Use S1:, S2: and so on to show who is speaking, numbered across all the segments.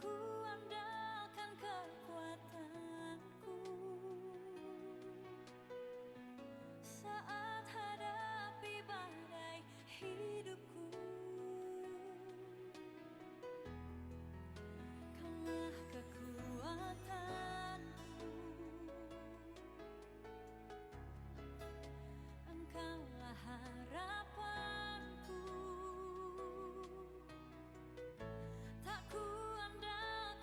S1: ku andalkan kekuatanku saat hadapi badai hidupku. Kaulah kekuatanku, Engkaulah harapanku. Tak ku andalkan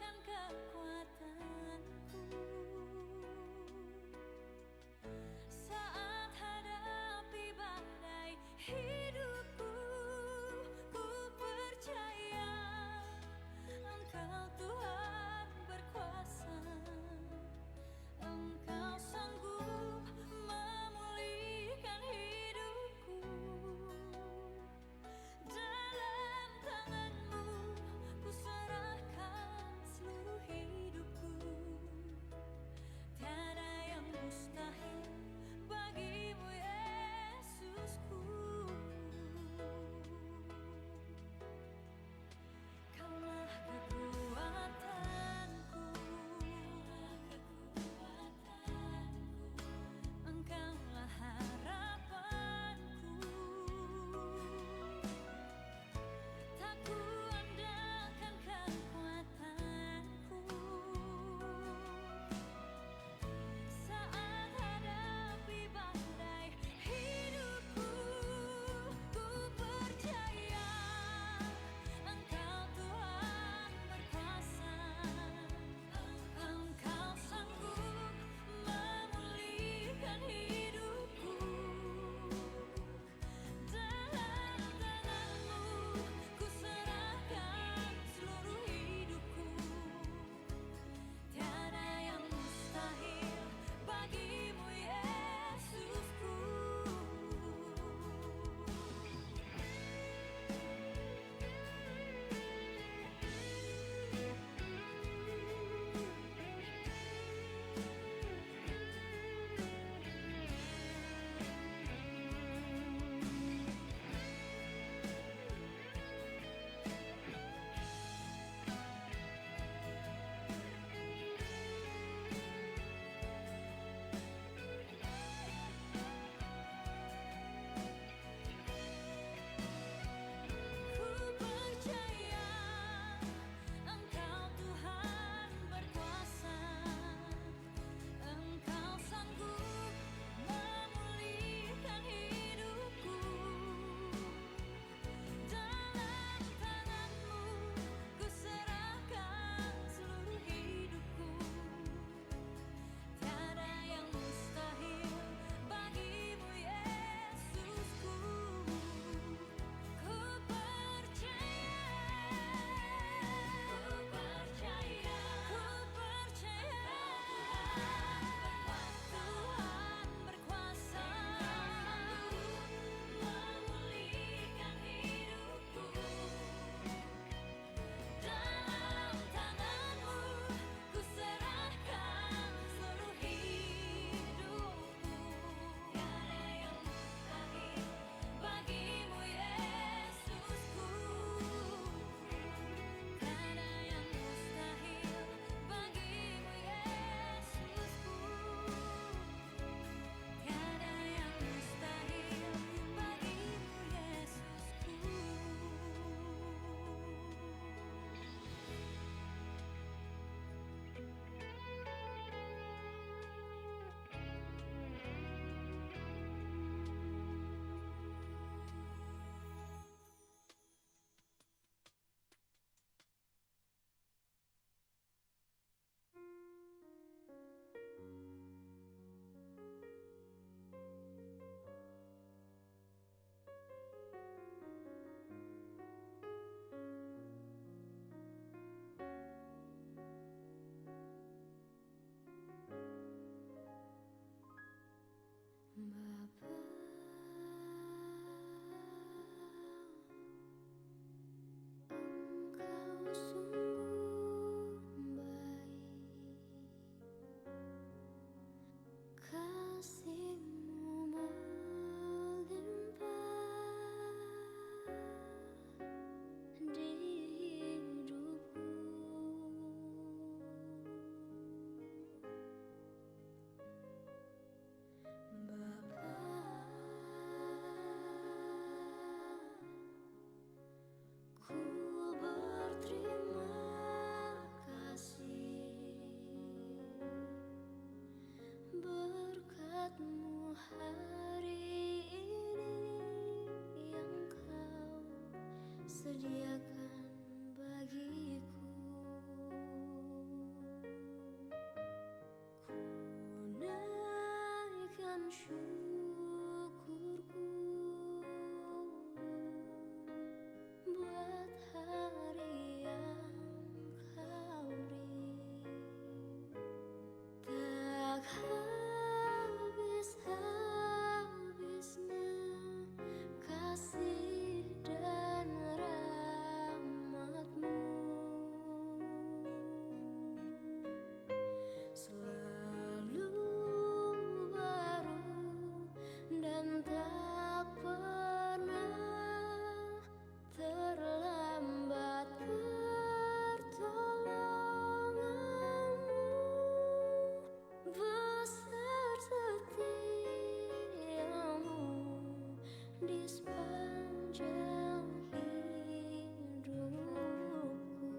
S1: di sepanjang hidupku.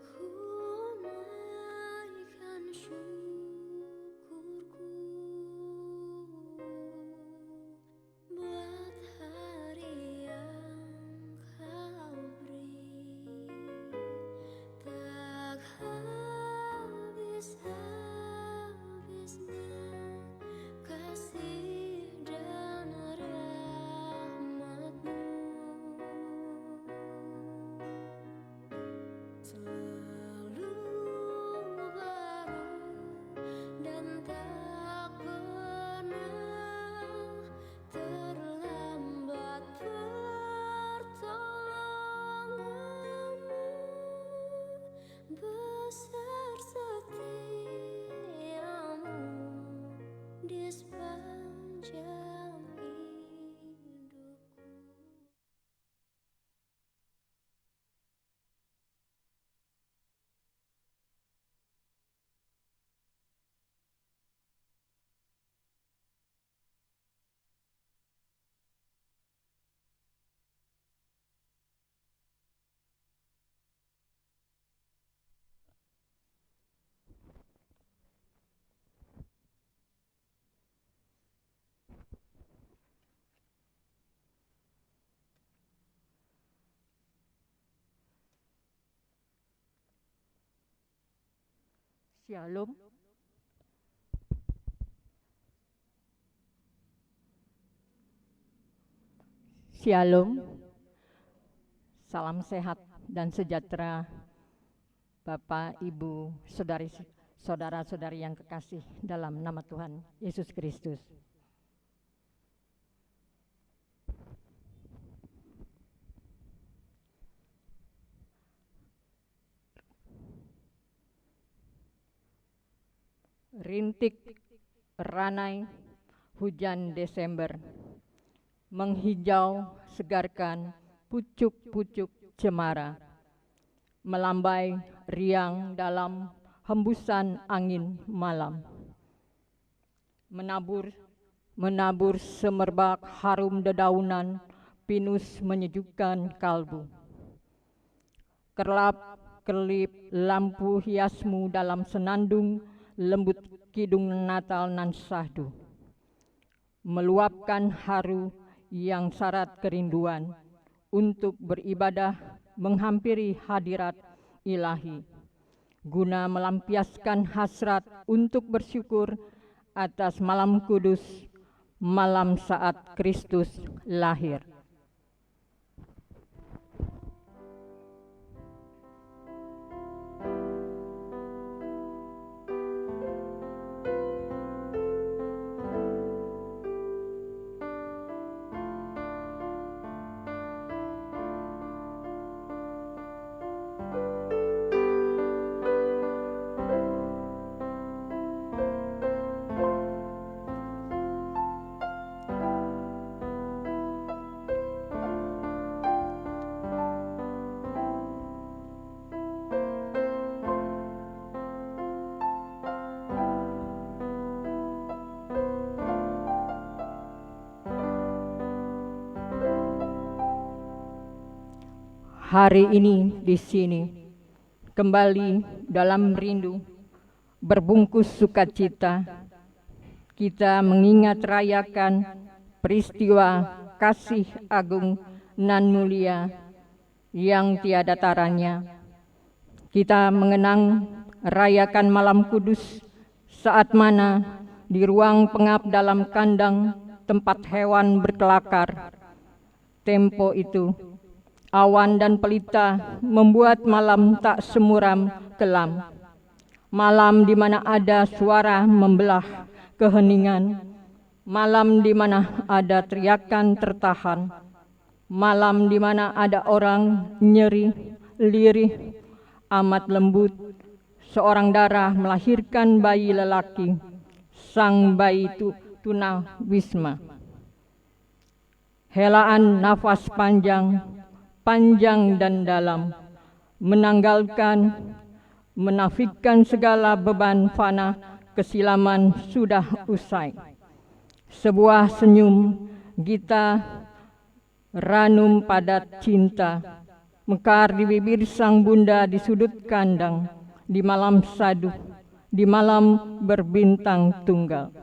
S1: Ku naikkan syukurku buat hari yang kau beri, tak habis-habisnya kasih dan rahmat-Mu. Selalu baru dan tak pernah terlambat pertolongan-Mu. Besar setiamu di sepanjang hidupku.
S2: Shalom. Shalom. Salam sehat dan sejahtera Bapak, Ibu, saudara-saudari yang kekasih dalam nama Tuhan Yesus Kristus. Rintik ranai hujan Desember menghijau segarkan pucuk-pucuk cemara, melambai riang dalam hembusan angin malam, menabur semerbak harum dedaunan pinus menyejukkan kalbu. Kerlap-kerlip lampu hiasmu dalam senandung lembut kidung Natal nan syahdu, meluapkan haru yang syarat kerinduan untuk beribadah menghampiri hadirat ilahi, guna melampiaskan hasrat untuk bersyukur atas malam kudus, malam saat Kristus lahir. Hari ini di sini kembali dalam rindu berbungkus sukacita, kita mengingat rayakan peristiwa kasih agung nan mulia yang tiada taranya. Kita mengenang rayakan malam kudus saat mana di ruang pengap dalam kandang tempat hewan berkelakar. Tempo itu awan dan pelita membuat malam tak semuram kelam. Malam di mana ada suara membelah keheningan. Malam di mana ada teriakan tertahan. Malam di mana ada orang nyeri, lirih, amat lembut, seorang darah melahirkan bayi lelaki, sang bayi tunawisma. Helaan nafas panjang, panjang dan dalam, menanggalkan, menafikan segala beban fana, kesilaman sudah usai. Sebuah senyum gita, ranum padat cinta, mekar di bibir sang bunda di sudut kandang, di malam sadu, di malam berbintang tunggal.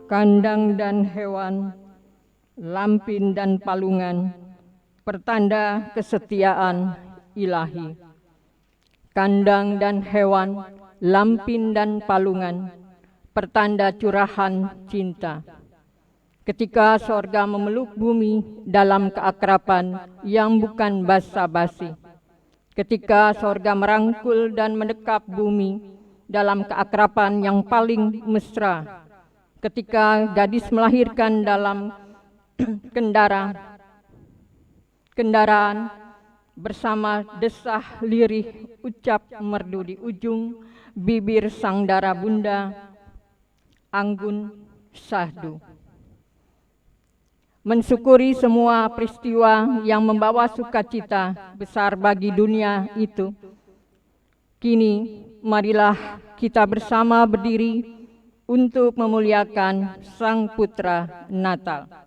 S2: Kandang dan hewan, lampin dan palungan, pertanda kesetiaan ilahi. Kandang dan hewan, lampin dan palungan, pertanda curahan cinta. Ketika sorga memeluk bumi dalam keakraban yang bukan basa-basi. Ketika sorga merangkul dan mendekap bumi dalam keakraban yang paling mesra. Ketika gadis melahirkan dalam kendaraan bersama desah lirih ucap merdu di ujung bibir sang dara bunda, anggun syahdu. Mensyukuri semua peristiwa yang membawa sukacita besar bagi dunia itu. Kini marilah kita bersama berdiri untuk memuliakan Sang Putra Natal.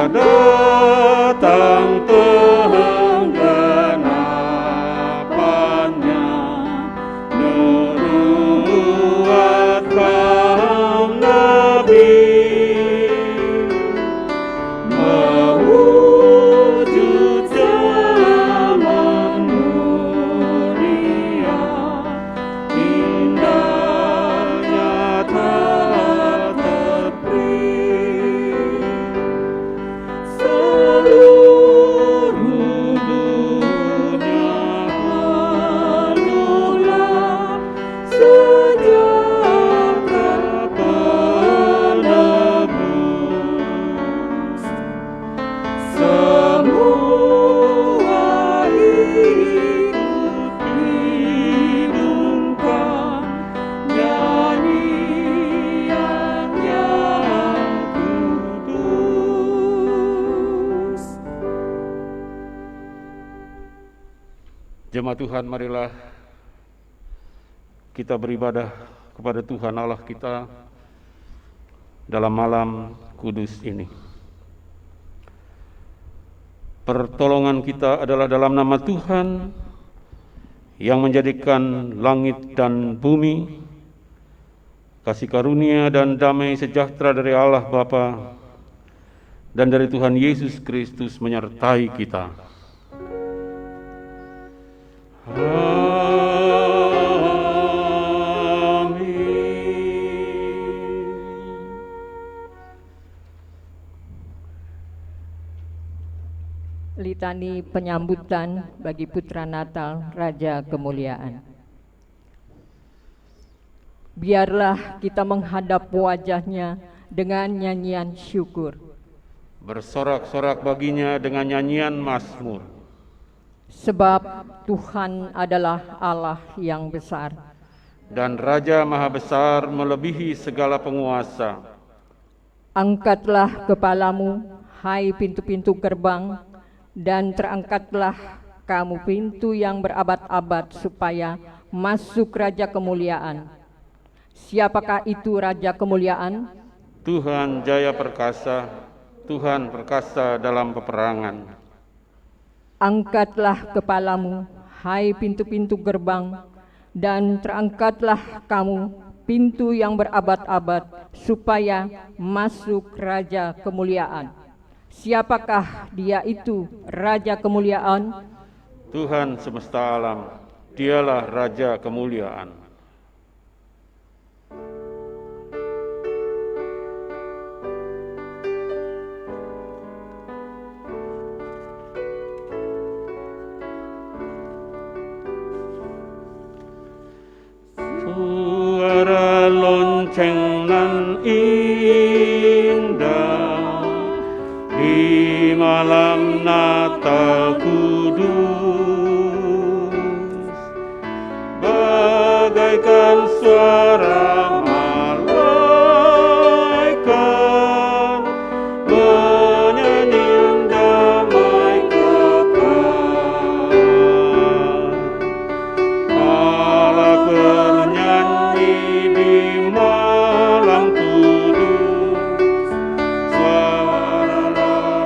S3: datang penggenapannya, nubuat kaum nabi mewujud zaman mulia, indahnya tak terperi. Seluruh dunia penuhlah sejahtera penebus. Semua ikut hidungkan nyanyian yang kudus. Jemaat Tuhan, marilah kita beribadah kepada Tuhan Allah kita dalam malam kudus ini. Pertolongan kita adalah dalam nama Tuhan yang menjadikan langit dan bumi, kasih karunia dan damai sejahtera dari Allah Bapa dan dari Tuhan Yesus Kristus menyertai kita.
S2: Litani penyambutan bagi Putra Natal Raja Kemuliaan. Biarlah kita menghadap wajah-Nya dengan nyanyian syukur,
S3: Bersorak-sorak baginya dengan nyanyian mazmur.
S2: sebab Tuhan adalah Allah yang besar.
S3: Dan Raja Maha Besar melebihi segala penguasa.
S2: Angkatlah kepalamu, hai pintu-pintu gerbang, dan terangkatlah kamu pintu yang berabad-abad, supaya masuk Raja Kemuliaan. Siapakah itu Raja Kemuliaan?
S3: Tuhan Jaya Perkasa, Tuhan perkasa dalam peperangan.
S2: Angkatlah kepalamu, hai pintu-pintu gerbang, dan terangkatlah kamu pintu yang berabad-abad, supaya masuk Raja Kemuliaan. Siapakah Dia itu, Raja Kemuliaan?
S3: Tuhan semesta alam, Dialah Raja Kemuliaan. Suara lonceng nan indah di malam Natal kudus, bagaikan suara malaikat menyanyi damai kekal. Malak bernyanyi di malam kudus, suara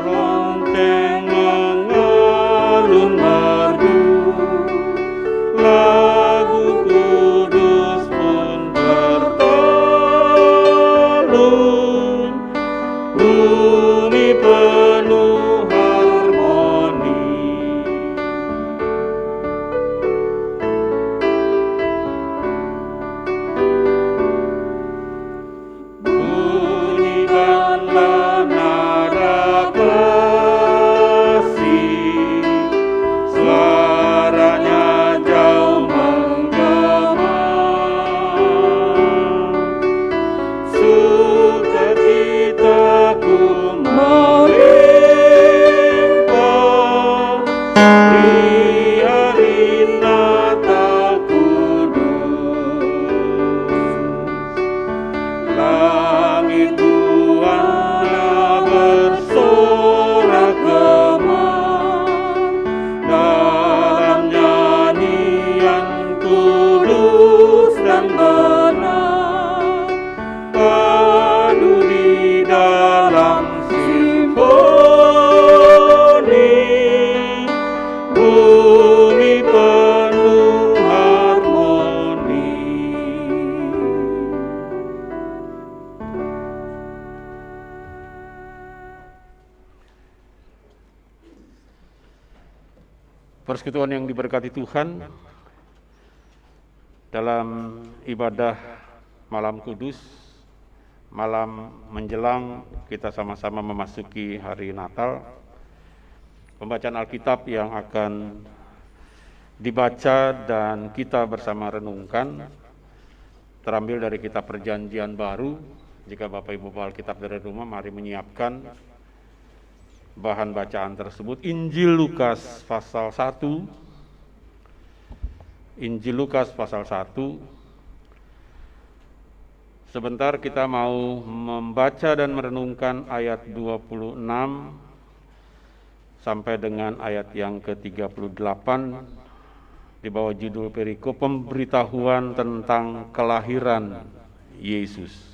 S3: lonceng mengalun merdu, lagu kudus pun bertalun, bumi penuh harmoni. Bunyikanlah nada kasih, suaranya jauh menggema. Sukacitaku melihat Persekutuan yang diberkati Tuhan, dalam ibadah malam kudus, malam menjelang kita sama-sama memasuki hari Natal, pembacaan Alkitab yang akan dibaca dan kita bersama renungkan terambil dari kitab Perjanjian Baru. Jika Bapak Ibu bawa Alkitab dari rumah, mari menyiapkan bahan bacaan tersebut. Injil Lukas pasal 1. Injil Lukas pasal 1. Sebentar kita mau membaca dan merenungkan ayat 26 sampai dengan ayat yang ke-38 di bawah judul perikop pemberitahuan tentang kelahiran Yesus.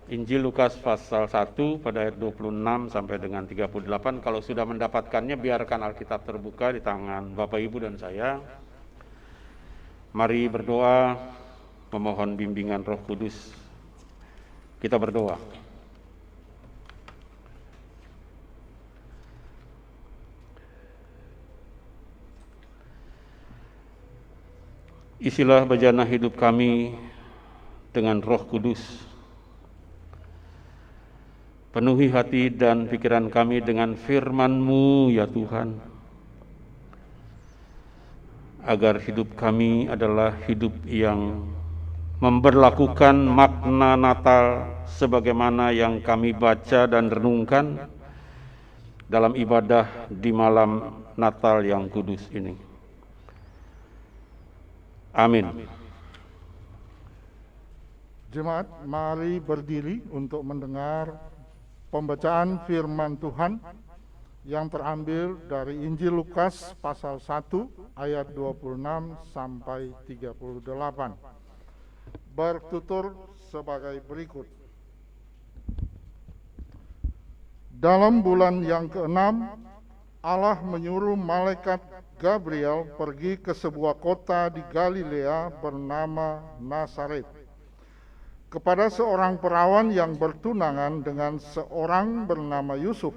S3: Injil Lukas pasal 1 pada ayat 26 sampai dengan 38. Kalau sudah mendapatkannya, biarkan Alkitab terbuka di tangan Bapak Ibu dan saya. Mari berdoa memohon bimbingan Roh Kudus. Kita berdoa. Isilah bejana hidup kami dengan Roh Kudus. Penuhi hati dan pikiran kami dengan firman-Mu, ya Tuhan, agar hidup kami adalah hidup yang memberlakukan makna Natal sebagaimana yang kami baca dan renungkan dalam ibadah di malam Natal yang kudus ini. Amin.
S4: Jemaat, mari berdiri untuk mendengar pembacaan firman Tuhan yang terambil dari Injil Lukas pasal 1 ayat 26 sampai 38. Bertutur sebagai berikut. Dalam bulan yang ke-6, Allah menyuruh malaikat Gabriel pergi ke sebuah kota di Galilea bernama Nazaret, kepada seorang perawan yang bertunangan dengan seorang bernama Yusuf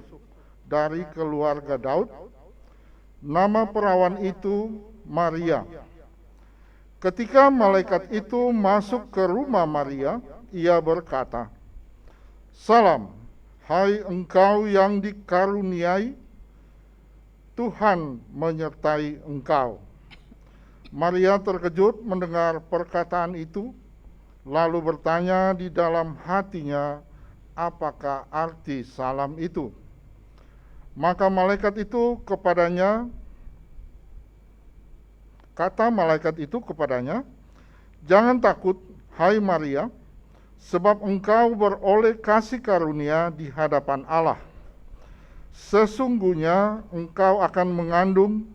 S4: dari keluarga Daud. Nama perawan itu Maria. Ketika malaikat itu masuk ke rumah Maria, ia berkata, "Salam, hai engkau yang dikaruniai, Tuhan menyertai engkau." Maria terkejut mendengar perkataan itu, lalu bertanya di dalam hatinya, apakah arti salam itu? Maka kata malaikat itu kepadanya, "Jangan takut, hai Maria, sebab engkau beroleh kasih karunia di hadapan Allah. Sesungguhnya engkau akan mengandung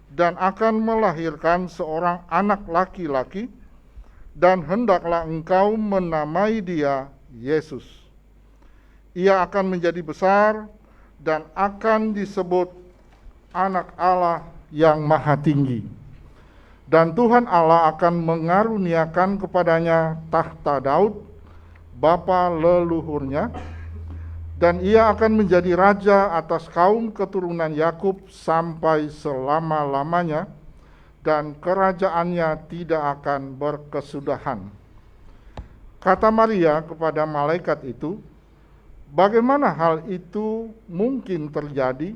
S4: dan akan melahirkan seorang anak laki-laki, dan hendaklah engkau menamai dia Yesus. Ia akan menjadi besar dan akan disebut Anak Allah yang Maha Tinggi. Dan Tuhan Allah akan mengaruniakan kepadanya tahta Daud, bapa leluhurnya, dan ia akan menjadi raja atas kaum keturunan Yakub sampai selama-lamanya, dan kerajaannya tidak akan berkesudahan." Kata Maria kepada malaikat itu, "Bagaimana hal itu mungkin terjadi,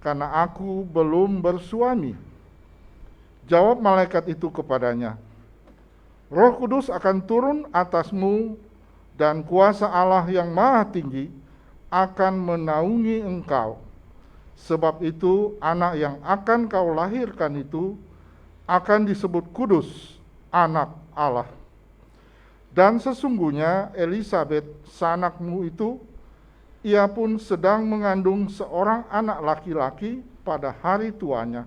S4: karena aku belum bersuami?" Jawab malaikat itu kepadanya, "Roh Kudus akan turun atasmu, dan kuasa Allah yang Maha Tinggi akan menaungi engkau. Sebab itu anak yang akan kau lahirkan itu akan disebut kudus, Anak Allah. Dan sesungguhnya Elisabet, sanakmu itu, ia pun sedang mengandung seorang anak laki-laki pada hari tuanya.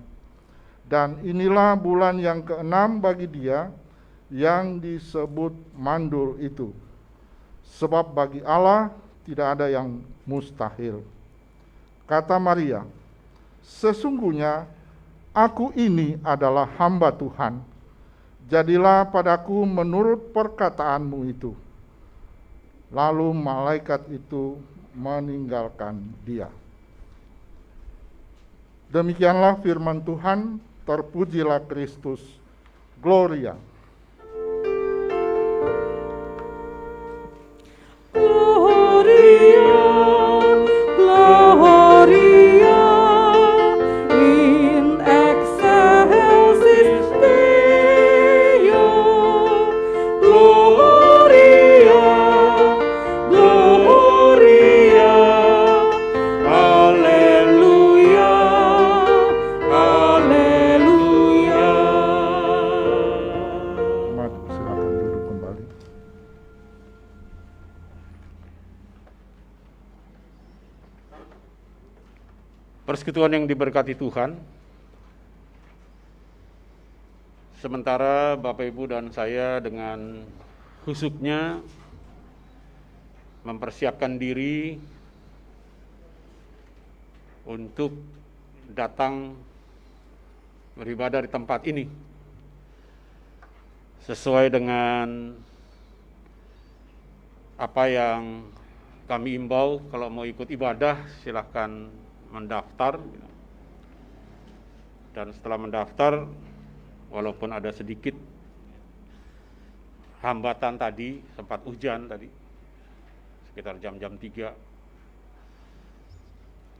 S4: Dan inilah bulan yang ke-6 bagi dia yang disebut mandul itu. Sebab bagi Allah tidak ada yang mustahil." Kata Maria, "Sesungguhnya aku ini adalah hamba Tuhan. Jadilah padaku menurut perkataanmu itu." Lalu malaikat itu meninggalkan dia. Demikianlah firman Tuhan, terpujilah Kristus. Gloria. Jemaat, silakan duduk kembali.
S3: Persekutuan yang diberkati Tuhan, sementara Bapak Ibu dan saya dengan husuknya mempersiapkan diri untuk datang beribadah di tempat ini, sesuai dengan apa yang kami imbau. Kalau mau ikut ibadah silahkan mendaftar, dan setelah mendaftar, walaupun ada sedikit hambatan tadi, sempat hujan tadi sekitar jam-jam 3,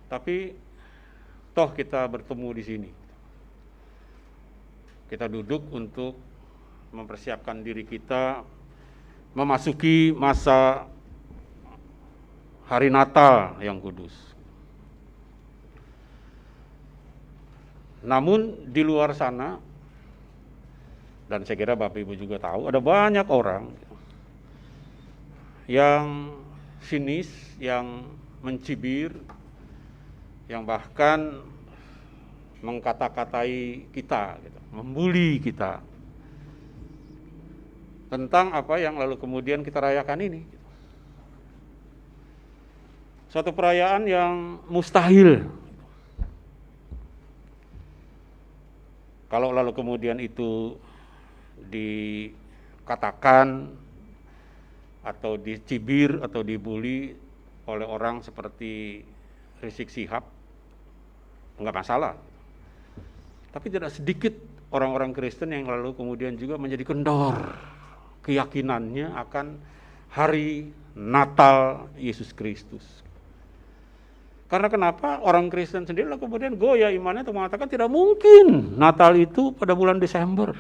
S3: tapi toh kita bertemu di sini. Kita duduk untuk mempersiapkan diri kita memasuki masa hari Natal yang kudus. Namun di luar sana, dan saya kira Bapak Ibu juga tahu, ada banyak orang yang sinis, yang mencibir, yang bahkan mengkata-katai kita, membuli kita tentang apa yang lalu kemudian kita rayakan ini. Suatu perayaan yang mustahil. Kalau lalu kemudian itu dikatakan atau dicibir atau dibully oleh orang seperti Rizik Syihab, enggak masalah. Tapi tidak sedikit orang-orang Kristen yang lalu kemudian juga menjadi kendor keyakinannya akan hari Natal Yesus Kristus. Karena kenapa? Orang Kristen sendiri lalu kemudian goyah imannya untuk mengatakan tidak mungkin Natal itu pada bulan Desember.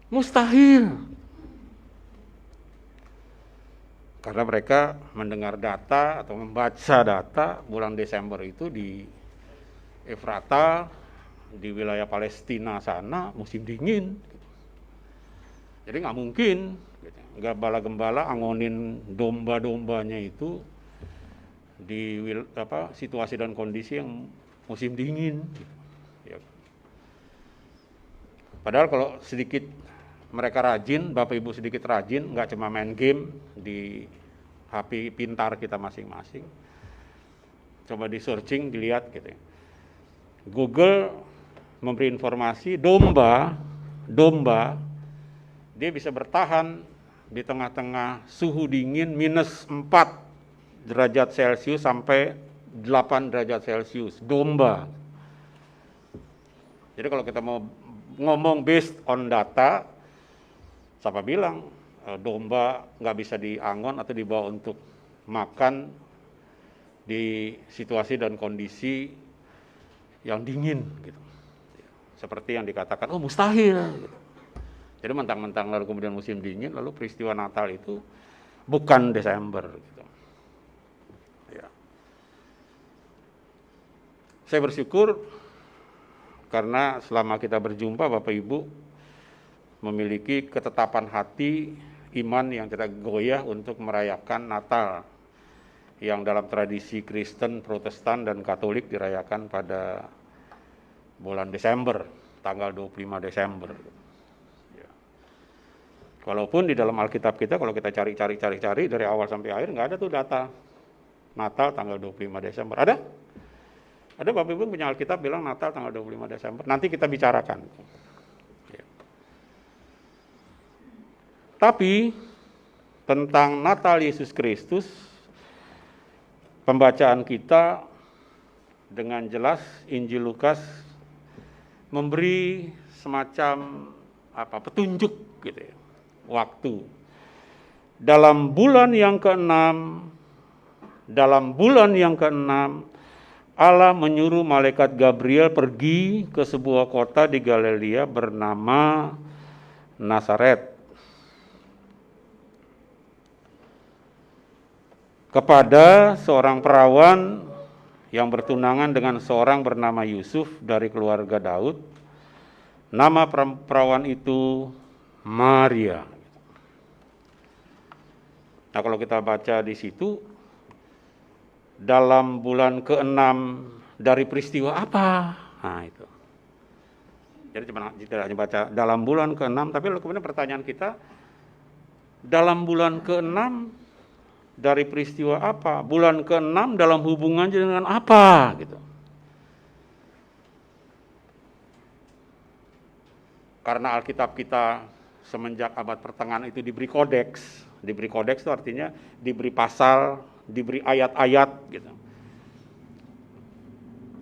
S3: Mustahil. Karena mereka mendengar data atau membaca data bulan Desember itu di Efrata, di wilayah Palestina sana musim dingin. Jadi nggak mungkin gembala-gembala angonin domba-dombanya itu di situasi dan kondisi yang musim dingin. Ya. Padahal kalau sedikit mereka rajin, Bapak Ibu sedikit rajin, nggak cuma main game di HP pintar kita masing-masing. Coba di searching, dilihat gitu ya. Google memberi informasi domba dia bisa bertahan di tengah-tengah suhu dingin minus 4 derajat Celcius sampai 8 derajat Celcius, domba. Jadi kalau kita mau ngomong based on data, siapa bilang domba nggak bisa diangon atau dibawa untuk makan di situasi dan kondisi yang dingin gitu. Seperti yang dikatakan, oh mustahil gitu. Jadi mentang-mentang lalu kemudian musim dingin, lalu peristiwa Natal itu bukan Desember gitu. Ya. Saya bersyukur karena selama kita berjumpa Bapak Ibu memiliki ketetapan hati, iman yang tidak goyah untuk merayakan Natal yang dalam tradisi Kristen, Protestan, dan Katolik dirayakan pada bulan Desember, tanggal 25 Desember. Ya. Walaupun di dalam Alkitab kita, kalau kita cari dari awal sampai akhir, nggak ada tuh data Natal tanggal 25 Desember. Ada? Ada Bapak Ibu punya Alkitab bilang Natal tanggal 25 Desember. Nanti kita bicarakan. Ya. Tapi tentang Natal Yesus Kristus, pembacaan kita dengan jelas Injil Lukas memberi semacam petunjuk gitu ya, waktu. Dalam bulan yang ke-6, Allah menyuruh malaikat Gabriel pergi ke sebuah kota di Galilea bernama Nazaret, kepada seorang perawan yang bertunangan dengan seorang bernama Yusuf dari keluarga Daud. Nama perawan itu Maria. Nah, kalau kita baca di situ, dalam bulan ke-6 dari peristiwa apa? Nah, itu. Jadi tidak hanya baca dalam bulan ke-6, tapi kemudian pertanyaan kita, dalam bulan ke-6 dari peristiwa apa? Bulan ke-6 dalam hubungannya dengan apa? Gitu. Karena Alkitab kita semenjak abad pertengahan itu diberi kodeks. Diberi kodeks itu artinya diberi pasal, diberi ayat-ayat gitu.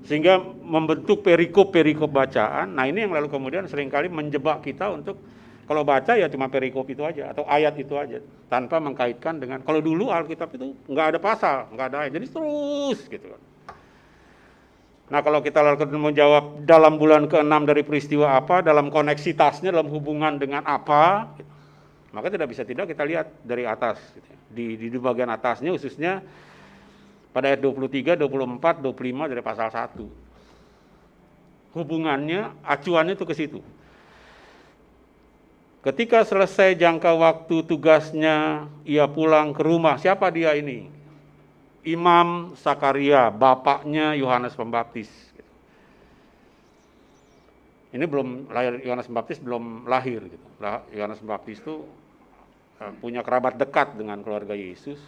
S3: Sehingga membentuk perikop-perikop bacaan. Nah, ini yang lalu kemudian seringkali menjebak kita untuk kalau baca ya cuma perikop itu aja atau ayat itu aja tanpa mengkaitkan dengan, kalau dulu Alkitab itu nggak ada pasal, nggak ada ayat, jadi terus gitu kan. Nah, kalau kita lalu menjawab dalam bulan ke-6 dari peristiwa apa, dalam koneksitasnya, dalam hubungan dengan apa, gitu, maka tidak bisa tidak kita lihat dari atas. Gitu. Di bagian atasnya khususnya pada ayat 23, 24, 25 dari pasal 1. Hubungannya, acuannya itu ke situ. Ketika selesai jangka waktu tugasnya, ia pulang ke rumah. Siapa dia ini? Imam Sakaria, bapaknya Yohanes Pembaptis. Ini belum lahir, Yohanes Pembaptis belum lahir. Gitu. Yohanes Pembaptis itu punya kerabat dekat dengan keluarga Yesus.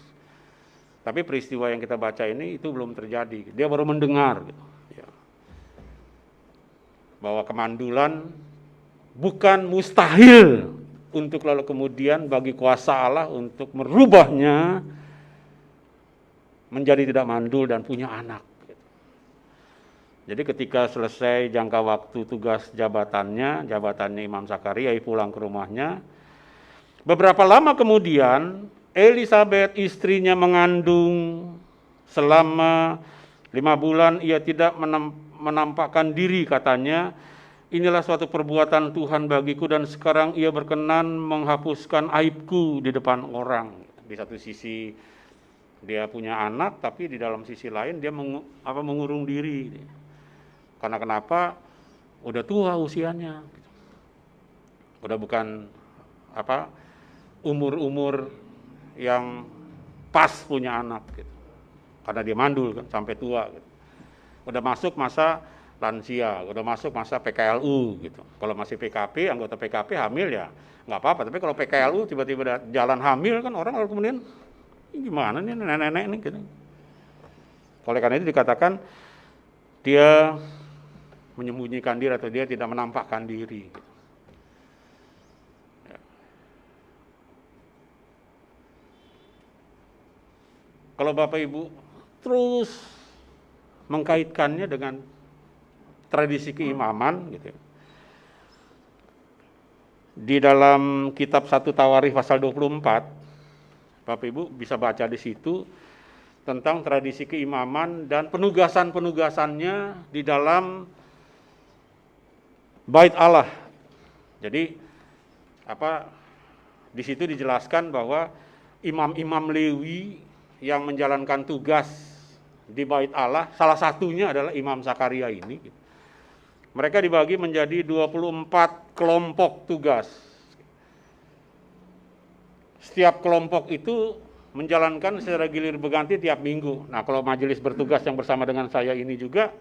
S3: Tapi peristiwa yang kita baca ini itu belum terjadi. Dia baru mendengar. Gitu. Ya. Bahwa kemandulan bukan mustahil untuk lalu kemudian bagi kuasa Allah untuk merubahnya menjadi tidak mandul dan punya anak. Jadi ketika selesai jangka waktu tugas jabatannya Imam Sakaria pulang ke rumahnya. Beberapa lama kemudian Elisabet istrinya mengandung. Selama 5 bulan ia tidak menampakkan diri katanya. Inilah suatu perbuatan Tuhan bagiku dan sekarang ia berkenan menghapuskan aibku di depan orang. Di satu sisi dia punya anak, tapi di dalam sisi lain dia mengurung diri. Karena kenapa? Udah tua usianya. Udah bukan umur-umur yang pas punya anak. Gitu. Karena dia mandul kan sampai tua. Gitu. Udah masuk masa lansia, udah masuk masa PKLU gitu. Kalau masih PKP, anggota PKP hamil ya nggak apa-apa. Tapi kalau PKLU tiba-tiba jalan hamil kan orang lalu kemudian gimana nih nenek-nenek ini gitu. Oleh karena itu dikatakan dia menyembunyikan diri atau dia tidak menampakkan diri. Gitu. Ya. Kalau Bapak Ibu terus mengkaitkannya dengan tradisi keimaman gitu. Di dalam kitab 1 Tawarikh pasal 24, Bapak Ibu bisa baca di situ tentang tradisi keimaman dan penugasan-penugasannya di dalam Bait Allah. Jadi di situ dijelaskan bahwa imam-imam Lewi yang menjalankan tugas di Bait Allah, salah satunya adalah Imam Sakaria ini. Gitu. Mereka dibagi menjadi 24 kelompok tugas. Setiap kelompok itu menjalankan secara gilir berganti tiap minggu. Nah, kalau majelis bertugas yang bersama dengan saya ini juga,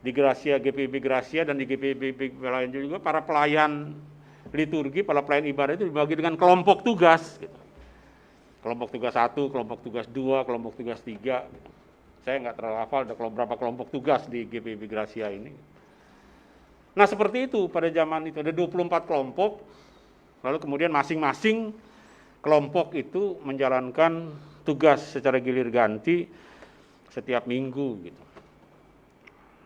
S3: di Gracia, GPIB Gracia, dan di GPIB lain juga, para pelayan liturgi, para pelayan ibadah itu dibagi dengan kelompok tugas. Gitu. Kelompok tugas 1, kelompok tugas 2, kelompok tugas 3. Saya nggak terlalu hafal ada berapa kelompok tugas di GPIB Gracia ini. Nah, seperti itu pada zaman itu ada 24 kelompok, lalu kemudian masing-masing kelompok itu menjalankan tugas secara gilir ganti setiap minggu gitu.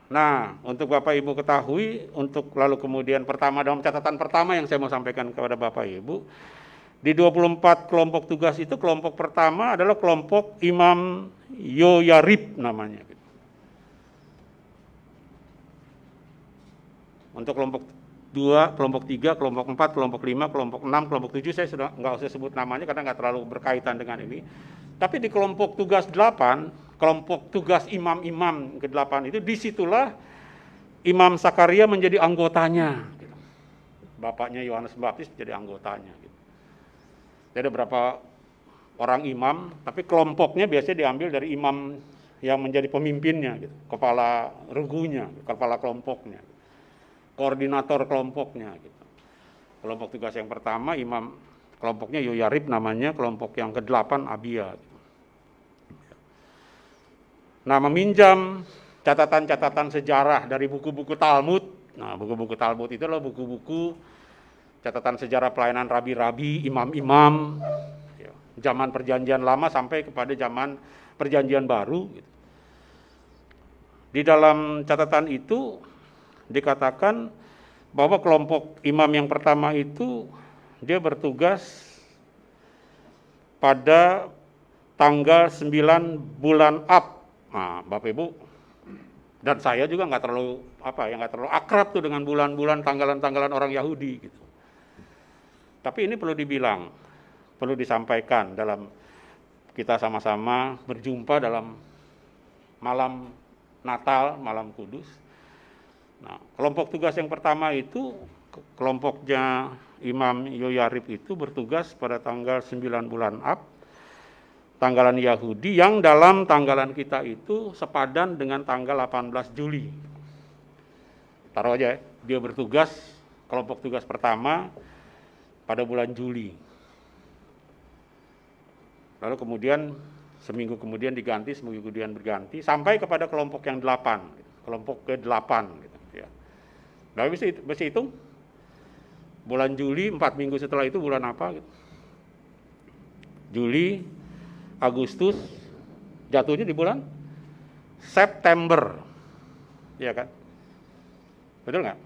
S3: Nah, untuk Bapak Ibu ketahui, untuk lalu kemudian pertama dalam catatan pertama yang saya mau sampaikan kepada Bapak Ibu, di 24 kelompok tugas itu kelompok pertama adalah kelompok Imam Yoyarib namanya. Untuk kelompok 2, kelompok 3, kelompok 4, kelompok 5, kelompok 6, kelompok 7 saya sudah nggak usah sebut namanya karena nggak terlalu berkaitan dengan ini. Tapi di kelompok tugas 8, kelompok tugas imam-imam ke-8 itu disitulah Imam Sakaria menjadi anggotanya. Bapaknya Yohanes Pembaptis jadi anggotanya. Jadi ada berapa orang imam, tapi kelompoknya biasanya diambil dari imam yang menjadi pemimpinnya, gitu. Kepala regunya, kepala kelompoknya, koordinator kelompoknya. Gitu. Kelompok tugas yang pertama, imam kelompoknya Yoyarib namanya, kelompok yang ke-8 Abia. Gitu. Nah, meminjam catatan-catatan sejarah dari buku-buku Talmud. Nah, buku-buku Talmud itu adalah buku-buku catatan sejarah pelayanan rabi-rabi, imam-imam, ya, zaman perjanjian lama sampai kepada zaman perjanjian baru. Gitu. Di dalam catatan itu dikatakan bahwa kelompok imam yang pertama itu dia bertugas pada tanggal 9 bulan Ab. Nah, Bapak Ibu dan saya juga nggak terlalu akrab tuh dengan bulan-bulan tanggalan-tanggalan orang Yahudi gitu. Tapi ini perlu dibilang, perlu disampaikan dalam kita sama-sama berjumpa dalam malam Natal, malam Kudus. Nah, kelompok tugas yang pertama itu kelompoknya Imam Yoyarib itu bertugas pada tanggal 9 bulan Ab, tanggalan Yahudi yang dalam tanggalan kita itu sepadan dengan tanggal 18 Juli. Taruh aja, dia bertugas, kelompok tugas pertama pada bulan Juli. Lalu kemudian seminggu kemudian diganti, seminggu kemudian berganti, sampai kepada kelompok yang 8, kelompok ke-8. Gitu, ya. Nah, bisa hitung, bulan Juli, 4 minggu setelah itu bulan apa? Gitu. Juli, Agustus, jatuhnya di bulan September, ya kan? Betul nggak?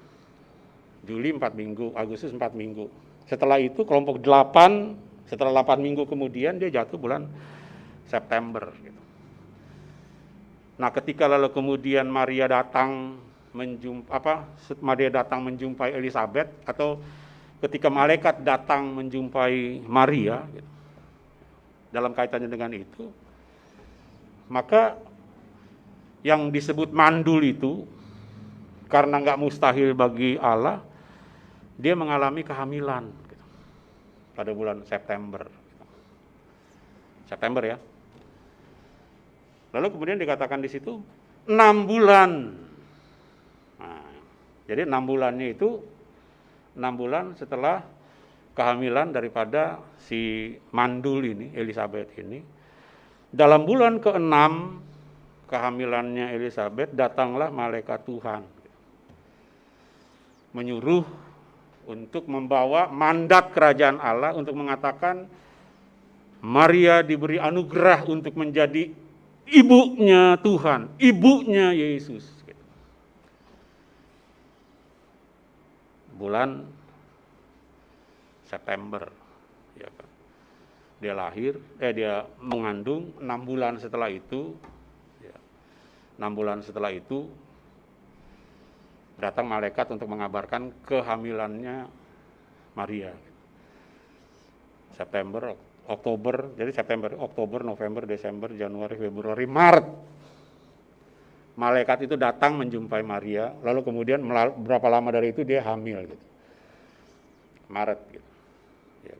S3: Juli 4 minggu, Agustus 4 minggu. Setelah itu kelompok 8, setelah 8 minggu kemudian dia jatuh bulan September. Gitu. Nah, ketika lalu kemudian Maria datang menjumpai Elizabeth, atau ketika malaikat datang menjumpai Maria, gitu, dalam kaitannya dengan itu, maka yang disebut mandul itu, karena nggak mustahil bagi Allah, dia mengalami kehamilan gitu, pada bulan September. September ya. Lalu kemudian dikatakan di situ 6 bulan. Nah, jadi 6 bulannya itu 6 bulan setelah kehamilan daripada si mandul ini, Elizabeth ini. Dalam bulan ke-6 kehamilannya Elizabeth, datanglah malaikat Tuhan menyuruh untuk membawa mandat kerajaan Allah untuk mengatakan Maria diberi anugerah untuk menjadi ibunya Tuhan, ibunya Yesus. Bulan September, ya kan. Dia mengandung 6 bulan setelah itu, ya, 6 bulan setelah itu datang malaikat untuk mengabarkan kehamilannya Maria. September, Oktober, jadi September, Oktober, November, Desember, Januari, Februari, Maret. Malaikat itu datang menjumpai Maria, lalu kemudian berapa lama dari itu dia hamil gitu. Maret gitu. Ya.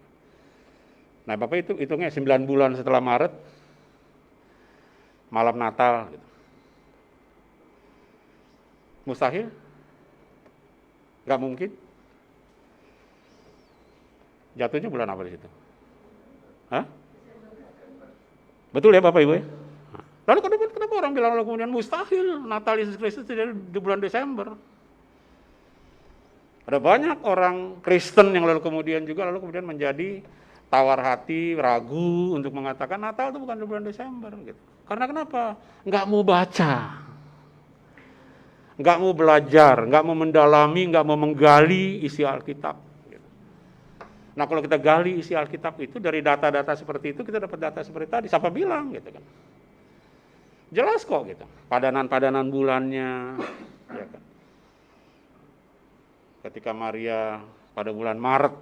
S3: Nah, Bapak itu hitungnya 9 bulan setelah Maret, malam Natal gitu. Mustahil? Gak mungkin? Jatuhnya bulan apa di situ? Hah? Betul ya Bapak Ibu ya? Lalu kenapa orang bilang lalu kemudian mustahil Natal Yesus Kristus terjadi di bulan Desember? Ada banyak orang Kristen yang lalu kemudian menjadi tawar hati, ragu untuk mengatakan Natal itu bukan di bulan Desember gitu. Karena kenapa? Nggak mau baca. nggak mau belajar, nggak mau mendalami, nggak mau menggali isi Alkitab. Nah, kalau kita gali isi Alkitab itu dari data-data seperti itu, kita dapat data seperti tadi, siapa bilang gitu kan. Jelas kok gitu, padanan-padanan bulannya, ya kan. Ketika Maria pada bulan Maret,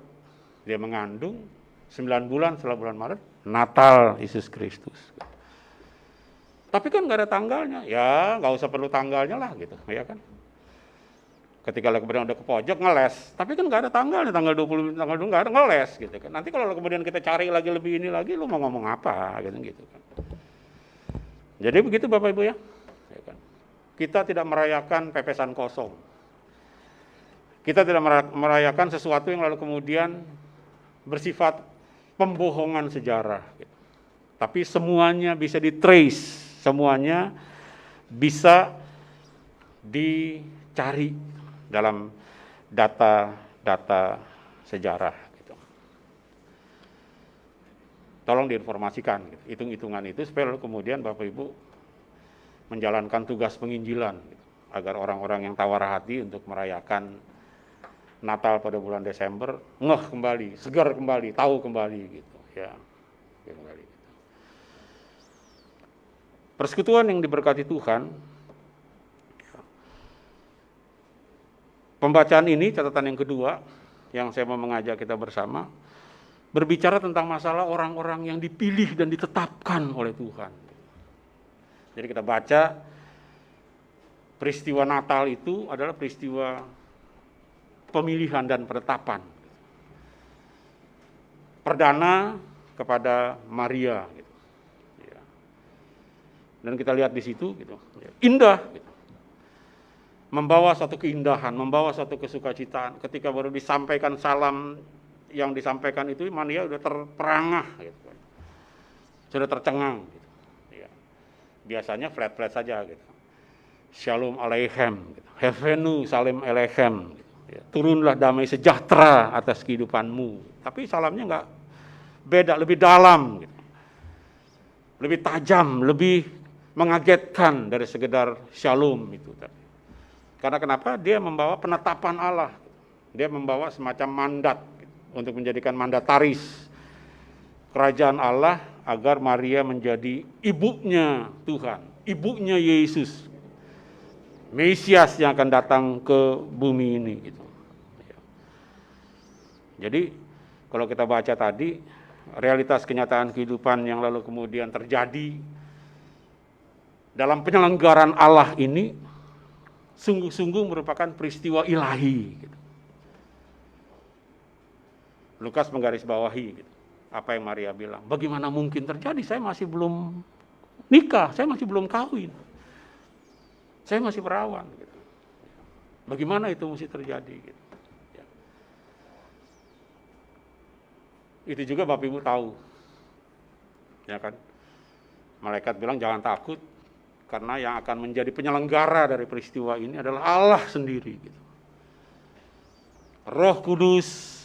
S3: dia mengandung, 9 bulan setelah bulan Maret, Natal Yesus Kristus. Tapi kan nggak ada tanggalnya, ya nggak usah perlu tanggalnya lah gitu, ya kan. Ketika lo kemudian udah ke pojok ngeles, tapi kan nggak ada tanggalnya, tanggal 20, tanggal 2 nggak ada, ngeles gitu kan. Nanti kalau kemudian kita cari lagi lebih ini lagi, lo mau ngomong apa gitu kan. Jadi begitu Bapak Ibu ya, ya kan? Kita tidak merayakan pepesan kosong. Kita tidak merayakan sesuatu yang lalu kemudian bersifat pembohongan sejarah. Gitu. Tapi semuanya bisa di-trace, semuanya bisa dicari dalam data-data sejarah. Gitu. Tolong diinformasikan, gitu. Hitung-hitungan itu supaya lalu kemudian Bapak Ibu menjalankan tugas penginjilan, gitu. Agar orang-orang yang tawar hati untuk merayakan Natal pada bulan Desember ngeh kembali, segar kembali, tahu kembali gitu ya. Kembali gitu. Persekutuan yang diberkati Tuhan. Pembacaan ini, catatan yang kedua yang saya mau mengajak kita bersama, berbicara tentang masalah orang-orang yang dipilih dan ditetapkan oleh Tuhan. Jadi kita baca peristiwa Natal itu adalah peristiwa pemilihan dan penetapan. Perdana kepada Maria. Gitu. Ya. Dan kita lihat di situ, gitu. Indah. Gitu. Membawa satu keindahan, membawa satu kesukacitaan. Ketika baru disampaikan salam yang disampaikan itu, Maria sudah terperangah, gitu. Sudah tercengang. Gitu. Ya. Biasanya flat-flat saja. Gitu. Shalom Aleichem, gitu. Hevenu Salim Aleichem. Gitu. Ya. Turunlah damai sejahtera atas kehidupanmu. Tapi salamnya enggak beda, lebih dalam. Gitu. Lebih tajam, lebih mengagetkan dari sekedar shalom itu tadi. Karena kenapa? Dia membawa penetapan Allah. Dia membawa semacam mandat untuk menjadikan mandataris kerajaan Allah agar Maria menjadi ibunya Tuhan, ibunya Yesus, Mesias yang akan datang ke bumi ini. Gitu. Jadi kalau kita baca tadi, realitas kenyataan kehidupan yang lalu kemudian terjadi dalam penyelenggaraan Allah ini, sungguh-sungguh merupakan peristiwa ilahi. Gitu. Lukas menggarisbawahi gitu, apa yang Maria bilang. Bagaimana mungkin terjadi? Saya masih belum nikah, saya masih belum kawin. Saya masih perawan. Gitu. Bagaimana itu mesti terjadi? Gitu. Ya. Itu juga Bapak Ibu tahu. Ya kan? Malaikat bilang jangan takut. Karena yang akan menjadi penyelenggara dari peristiwa ini adalah Allah sendiri. Gitu. Roh Kudus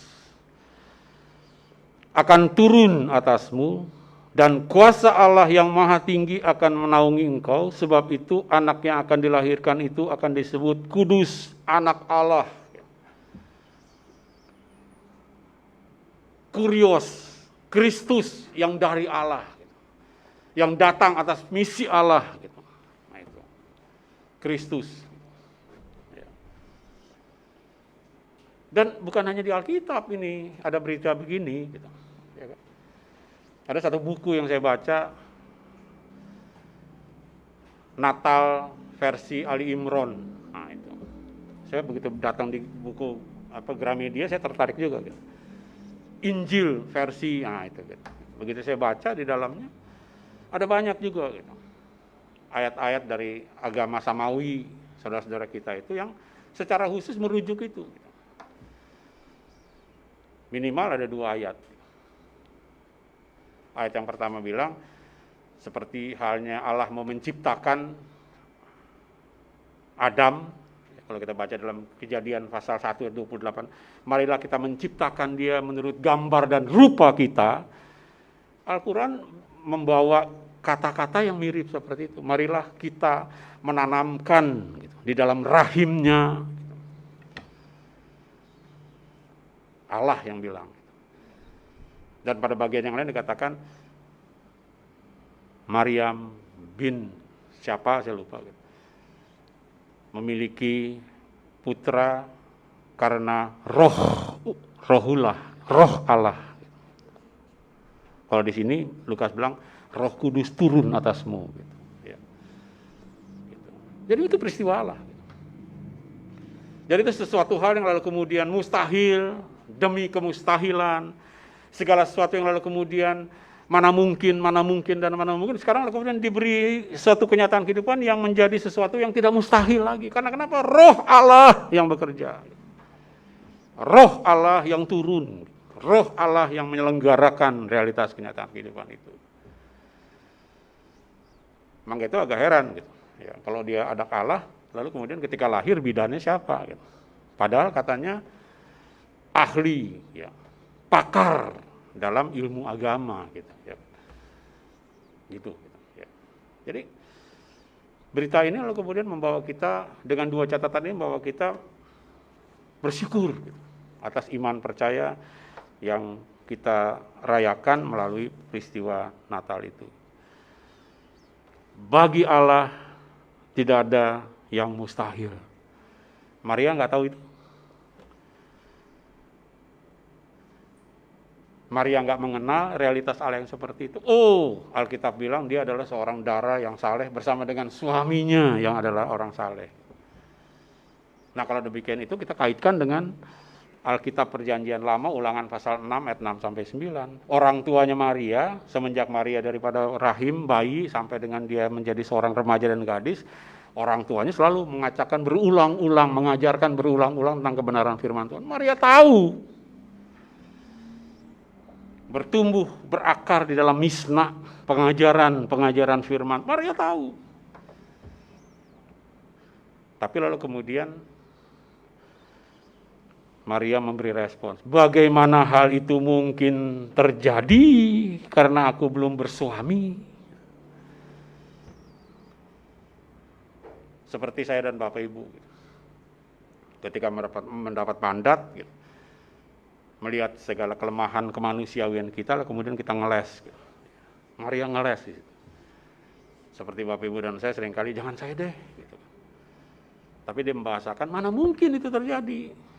S3: akan turun atasmu dan kuasa Allah yang maha tinggi akan menaungi engkau. Sebab itu anak yang akan dilahirkan itu akan disebut Kudus, anak Allah. Kurios, Kristus yang dari Allah. Yang datang atas misi Allah. Gitu. Kristus. Dan bukan hanya di Alkitab ini, ada berita begini. Gitu. Ada satu buku yang saya baca, Natal versi Ali Imron. Nah, itu. Saya begitu datang di buku Gramedia, saya tertarik juga. Gitu. Injil versi, nah itu. Gitu. Begitu saya baca di dalamnya, ada banyak juga. Gitu. Ayat-ayat dari agama Samawi, saudara-saudara kita itu yang secara khusus merujuk itu. Minimal ada 2 ayat. Ayat yang pertama bilang, seperti halnya Allah mau menciptakan Adam, kalau kita baca dalam Kejadian pasal 1 ayat 28, marilah kita menciptakan dia menurut gambar dan rupa kita. Al-Quran membawa kata-kata yang mirip seperti itu. Marilah kita menanamkan gitu, di dalam rahimnya. Allah yang bilang. Dan pada bagian yang lain dikatakan Maryam bin siapa saya lupa, memiliki putra karena rohullah, roh Allah. Kalau di sini Lukas bilang Roh Kudus turun atasmu. Gitu. Ya. Gitu. Jadi itu peristiwa Allah. Jadi itu sesuatu hal yang lalu kemudian mustahil demi kemustahilan. Segala sesuatu yang lalu kemudian mana mungkin, dan mana mungkin. Sekarang lalu kemudian diberi suatu kenyataan kehidupan yang menjadi sesuatu yang tidak mustahil lagi. Karena kenapa? Roh Allah yang bekerja. Roh Allah yang turun. Roh Allah yang menyelenggarakan realitas kenyataan kehidupan itu. Maka itu agak heran gitu. Ya, kalau dia ada Allah, lalu kemudian ketika lahir bidannya siapa? Gitu. Padahal katanya ahli, ya, pakar dalam ilmu agama, gitu. Ya. Gitu. Ya. Jadi berita ini lalu kemudian membawa kita dengan dua catatan ini, membawa kita bersyukur gitu, atas iman percaya yang kita rayakan melalui peristiwa Natal itu. Bagi Allah tidak ada yang mustahil. Maria nggak tahu itu. Maria nggak mengenal realitas Allah yang seperti itu. Oh, Alkitab bilang dia adalah seorang dara yang saleh bersama dengan suaminya yang adalah orang saleh. Nah, kalau demikian itu kita kaitkan dengan Alkitab Perjanjian Lama, Ulangan pasal 6 ayat 6 sampai 9. Orang tuanya Maria, semenjak Maria daripada rahim bayi sampai dengan dia menjadi seorang remaja dan gadis, orang tuanya selalu mengajarkan berulang-ulang tentang kebenaran firman Tuhan. Maria tahu. Bertumbuh, berakar di dalam misna, pengajaran firman. Maria tahu. Tapi lalu kemudian Maria memberi respons, bagaimana hal itu mungkin terjadi karena aku belum bersuami? Seperti saya dan Bapak Ibu, ketika mendapat mandat, melihat segala kelemahan kemanusiaan kita, kemudian kita ngeles. Maria ngeles. Seperti Bapak Ibu dan saya seringkali, jangan saya deh. Tapi dia membahasakan, mana mungkin itu terjadi?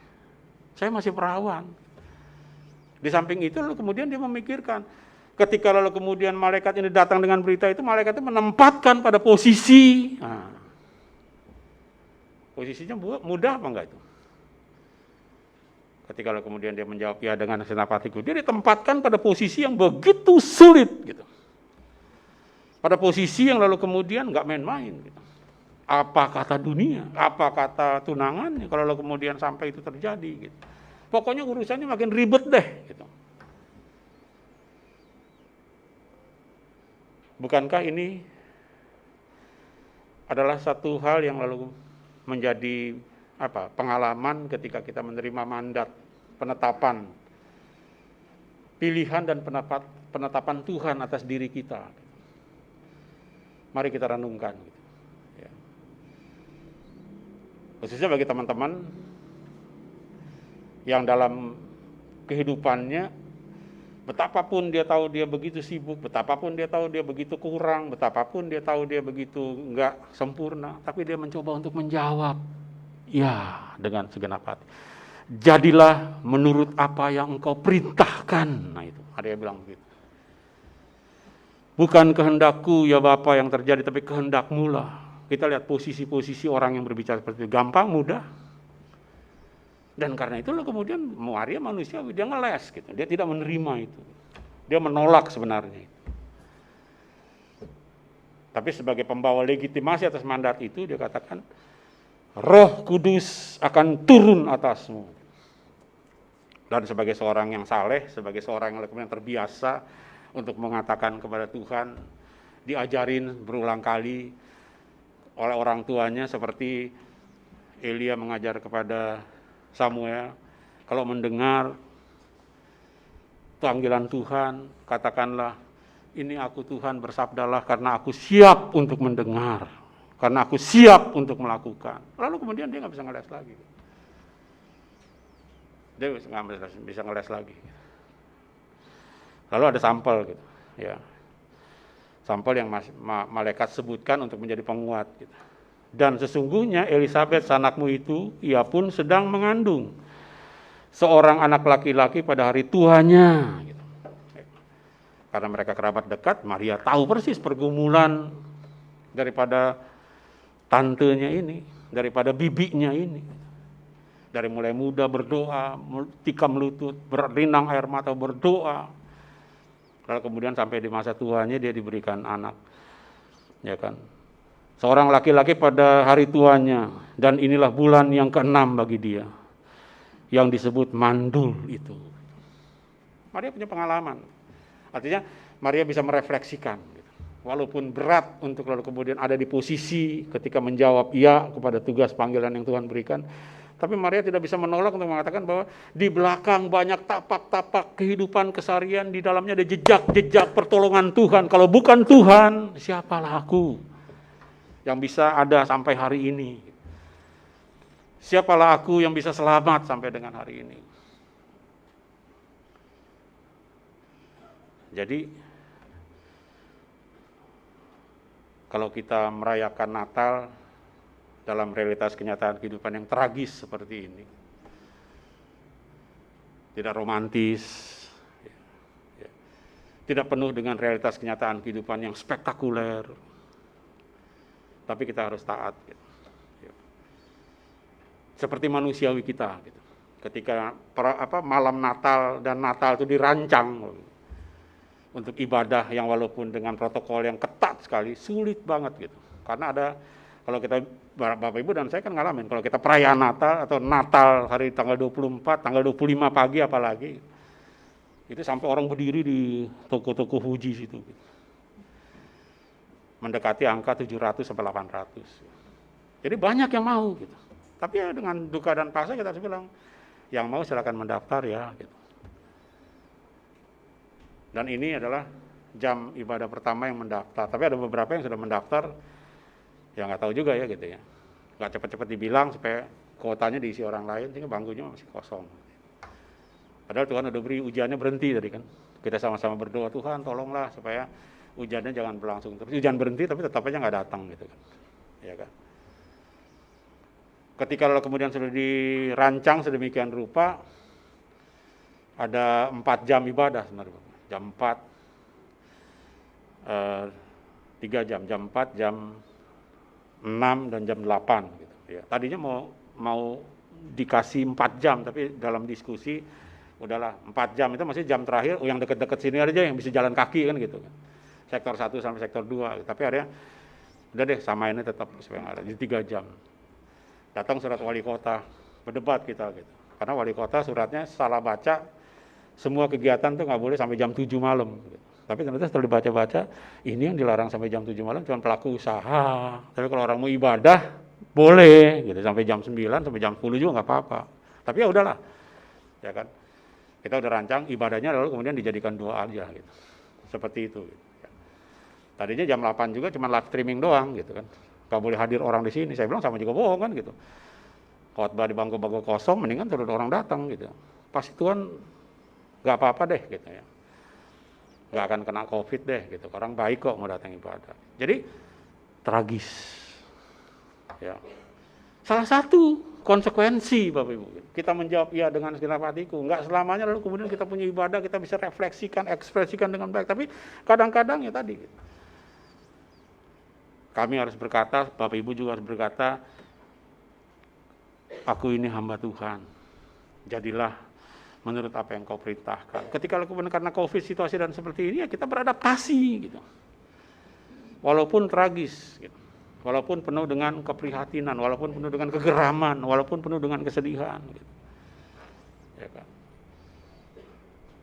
S3: Saya masih perawan. Di samping itu lalu kemudian dia memikirkan, ketika lalu kemudian malaikat ini datang dengan berita itu, malaikat itu menempatkan pada posisi. Nah, posisinya mudah apa enggak itu? Ketika lalu kemudian dia menjawab ya dengan segenap hatiku, dia ditempatkan pada posisi yang begitu sulit gitu. Pada posisi yang lalu kemudian enggak main-main gitu. Apa kata dunia, apa kata tunangannya kalau kemudian sampai itu terjadi gitu. Pokoknya urusannya makin ribet deh gitu. Bukankah ini adalah satu hal yang lalu menjadi pengalaman ketika kita menerima mandat, penetapan, pilihan dan penetapan Tuhan atas diri kita. Mari kita renungkan gitu. Khususnya bagi teman-teman yang dalam kehidupannya, betapapun dia tahu dia begitu sibuk, betapapun dia tahu dia begitu kurang, betapapun dia tahu dia begitu enggak sempurna, tapi dia mencoba untuk menjawab, ya dengan segenap hati. Jadilah menurut apa yang engkau perintahkan. Nah itu, ada yang bilang begitu. Bukan kehendakku ya Bapa yang terjadi, tapi kehendakmu lah. Kita lihat posisi-posisi orang yang berbicara seperti itu, gampang, mudah. Dan karena itulah kemudian Maria manusiawi, dia ngeles gitu. Dia tidak menerima itu. Dia menolak sebenarnya. Tapi sebagai pembawa legitimasi atas mandat itu, dia katakan, Roh Kudus akan turun atasmu. Dan sebagai seorang yang saleh, sebagai seorang yang kemudian terbiasa untuk mengatakan kepada Tuhan, diajarin berulang kali oleh orang tuanya, seperti Elia mengajar kepada Samuel, kalau mendengar panggilan Tuhan, katakanlah, ini aku Tuhan, bersabdalah karena aku siap untuk mendengar. karena aku siap untuk melakukan. Lalu kemudian dia nggak bisa ngeles lagi. Dia nggak bisa ngeles lagi. Lalu ada sampel gitu, ya. Sampel yang malaikat sebutkan untuk menjadi penguat gitu. Dan sesungguhnya Elisabet anakmu itu, ia pun sedang mengandung seorang anak laki-laki pada hari tuanya gitu. Karena mereka kerabat dekat, Maria tahu persis pergumulan daripada tantenya ini, daripada bibinya ini. Dari mulai muda berdoa, tikam lutut, berlinang air mata berdoa. Lalu kemudian sampai di masa tuanya dia diberikan anak. Ya kan? Seorang laki-laki pada hari tuanya, dan inilah bulan yang ke-6 bagi dia, yang disebut mandul itu. Maria punya pengalaman. Artinya Maria bisa merefleksikan. Walaupun berat untuk lalu kemudian ada di posisi ketika menjawab ya kepada tugas panggilan yang Tuhan berikan, tapi Maria tidak bisa menolak untuk mengatakan bahwa di belakang banyak tapak-tapak kehidupan keseharian, di dalamnya ada jejak-jejak pertolongan Tuhan. Kalau bukan Tuhan, siapalah aku yang bisa ada sampai hari ini? Siapalah aku yang bisa selamat sampai dengan hari ini? Jadi, kalau kita merayakan Natal dalam realitas kenyataan kehidupan yang tragis seperti ini, tidak romantis, tidak penuh dengan realitas kenyataan kehidupan yang spektakuler, tapi kita harus taat. Seperti manusiawi kita. Ketika malam Natal dan Natal itu dirancang untuk ibadah yang walaupun dengan protokol yang ketat sekali, sulit banget gitu. Karena ada, kalau kita, Bapak Ibu dan saya kan ngalamin, kalau kita perayaan Natal atau Natal hari tanggal 24, tanggal 25 pagi apalagi, itu sampai orang berdiri di toko-toko Fuji situ. Mendekati angka 700 sampai 800. Jadi banyak yang mau gitu. Tapi ya dengan duka dan paksa kita harus bilang, yang mau silakan mendaftar ya gitu. Dan ini adalah jam ibadah pertama yang mendaftar. Tapi ada beberapa yang sudah mendaftar, ya nggak tahu juga ya gitu ya. Nggak cepat-cepat dibilang supaya kuotanya diisi orang lain, sehingga bangkunya masih kosong. Padahal Tuhan udah beri ujiannya berhenti tadi kan. Kita sama-sama berdoa, Tuhan tolonglah supaya hujannya jangan berlangsung terus. Hujan berhenti tapi tetap aja nggak datang gitu kan. Ya kan. Ketika lalu kemudian sudah dirancang sedemikian rupa, ada 4 jam ibadah sebenarnya. Jam 4, 3 jam, jam 4, jam 6, dan jam 8 gitu. Ya. Tadinya mau dikasih 4 jam, tapi dalam diskusi udahlah 4 jam itu masih jam terakhir, yang deket-deket sini aja yang bisa jalan kaki kan gitu. Sektor 1 sampai sektor 2, tapi ada udah deh samainnya tetap supaya nggak ada, di 3 jam. Datang surat wali kota, berdebat kita gitu. Karena wali kota suratnya salah baca, semua kegiatan tuh nggak boleh sampai jam 7 malam. Gitu. Tapi ternyata setelah dibaca-baca, ini yang dilarang sampai jam 7 malam cuma pelaku usaha. Tapi kalau orang mau ibadah, boleh gitu sampai jam 9, sampai jam 10 juga nggak apa-apa. Tapi ya udahlah, ya kan. Kita udah rancang ibadahnya lalu kemudian dijadikan doa aja gitu. Seperti itu. Gitu. Tadinya jam 8 juga cuma live streaming doang gitu kan. Gak boleh hadir orang di sini. Saya bilang sama juga bohong kan gitu. Khotbah di bangku-bangku kosong, mendingan terus orang datang gitu. Pasti Tuhan gak apa-apa deh gitu ya. Gak akan kena COVID deh gitu. Orang baik kok mau datang ibadah. Jadi tragis. Ya. Salah satu konsekuensi Bapak Ibu. Kita menjawab iya dengan segenap hatiku. Enggak selamanya lalu kemudian kita punya ibadah, kita bisa refleksikan, ekspresikan dengan baik. Tapi kadang-kadang ya tadi gitu. Kami harus berkata, Bapak Ibu juga harus berkata, aku ini hamba Tuhan. Jadilah menurut apa yang kau perintahkan. Ketika kemudian karena COVID situasi dan seperti ini, ya kita beradaptasi gitu. Walaupun tragis gitu. Walaupun penuh dengan keprihatinan, walaupun penuh dengan kegeraman, walaupun penuh dengan kesedihan. Gitu. Ya kan?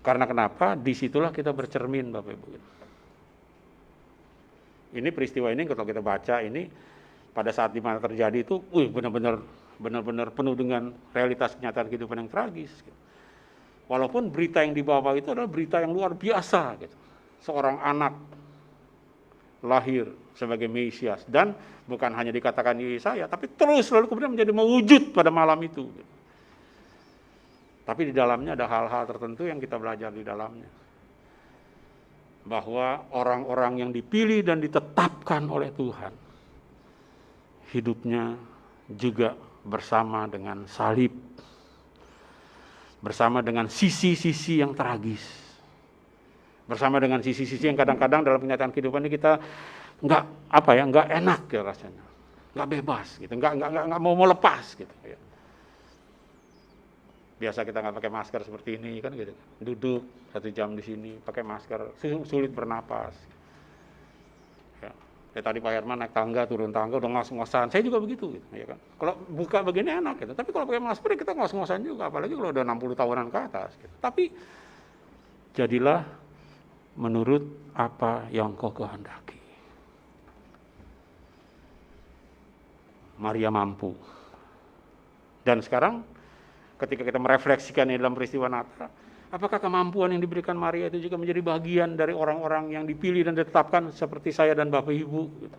S3: Karena kenapa? Disitulah kita bercermin, Bapak Ibu. Ini peristiwa ini kalau kita baca ini pada saat dimana terjadi itu, benar-benar penuh dengan realitas kenyataan kehidupan yang tragis. Gitu. Walaupun berita yang dibawa itu adalah berita yang luar biasa. Gitu. Seorang anak lahir sebagai Mesias, dan bukan hanya dikatakan Yesaya, tapi terus lalu kemudian menjadi mewujud pada malam itu. Tapi di dalamnya ada hal-hal tertentu yang kita belajar di dalamnya, bahwa orang-orang yang dipilih dan ditetapkan oleh Tuhan, hidupnya juga bersama dengan salib, bersama dengan sisi-sisi yang tragis, bersama dengan sisi-sisi yang kadang-kadang dalam kenyataan kehidupan ini kita nggak enak ya rasanya, nggak bebas gitu, nggak mau lepas gitu ya. Biasa kita nggak pakai masker seperti ini kan gitu, duduk 1 jam di sini pakai masker, sulit bernapas. Ya. Kayak tadi Pak Herman naik tangga, turun tangga udah ngos-ngosan, saya juga begitu gitu, ya kan. Kalau buka begini enak gitu, tapi kalau pakai masker kita ngos-ngosan juga, apalagi kalau udah 60 tahunan ke atas gitu. Tapi jadilah menurut apa yang Kau kehendaki. Maria mampu. Dan sekarang ketika kita merefleksikan ini dalam peristiwa Natal, apakah kemampuan yang diberikan Maria itu juga menjadi bagian dari orang-orang yang dipilih dan ditetapkan seperti saya dan Bapak Ibu? Gitu.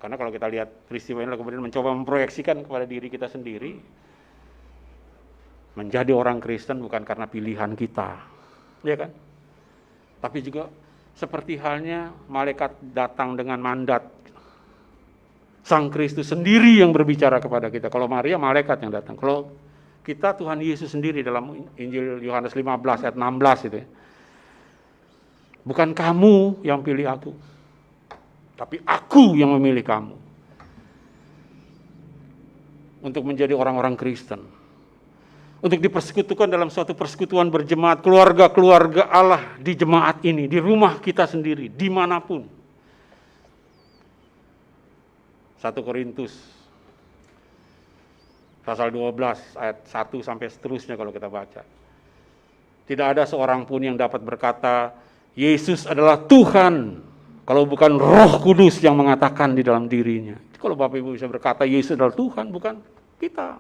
S3: Karena kalau kita lihat peristiwa ini kemudian mencoba memproyeksikan kepada diri kita sendiri, menjadi orang Kristen bukan karena pilihan kita, ya kan? Tapi juga seperti halnya malaikat datang dengan mandat. Sang Kristus sendiri yang berbicara kepada kita. Kalau Maria, malaikat yang datang. Kalau kita, Tuhan Yesus sendiri dalam Injil Yohanes 15 ayat 16 itu ya. Bukan kamu yang pilih aku, tapi aku yang memilih kamu untuk menjadi orang-orang Kristen, untuk dipersekutukan dalam suatu persekutuan berjemaat, keluarga-keluarga Allah di jemaat ini, di rumah kita sendiri, dimanapun. 1 Korintus pasal 12 ayat 1 sampai seterusnya kalau kita baca. Tidak ada seorang pun yang dapat berkata Yesus adalah Tuhan kalau bukan Roh Kudus yang mengatakan di dalam dirinya. Kalau Bapak Ibu bisa berkata Yesus adalah Tuhan, bukan kita.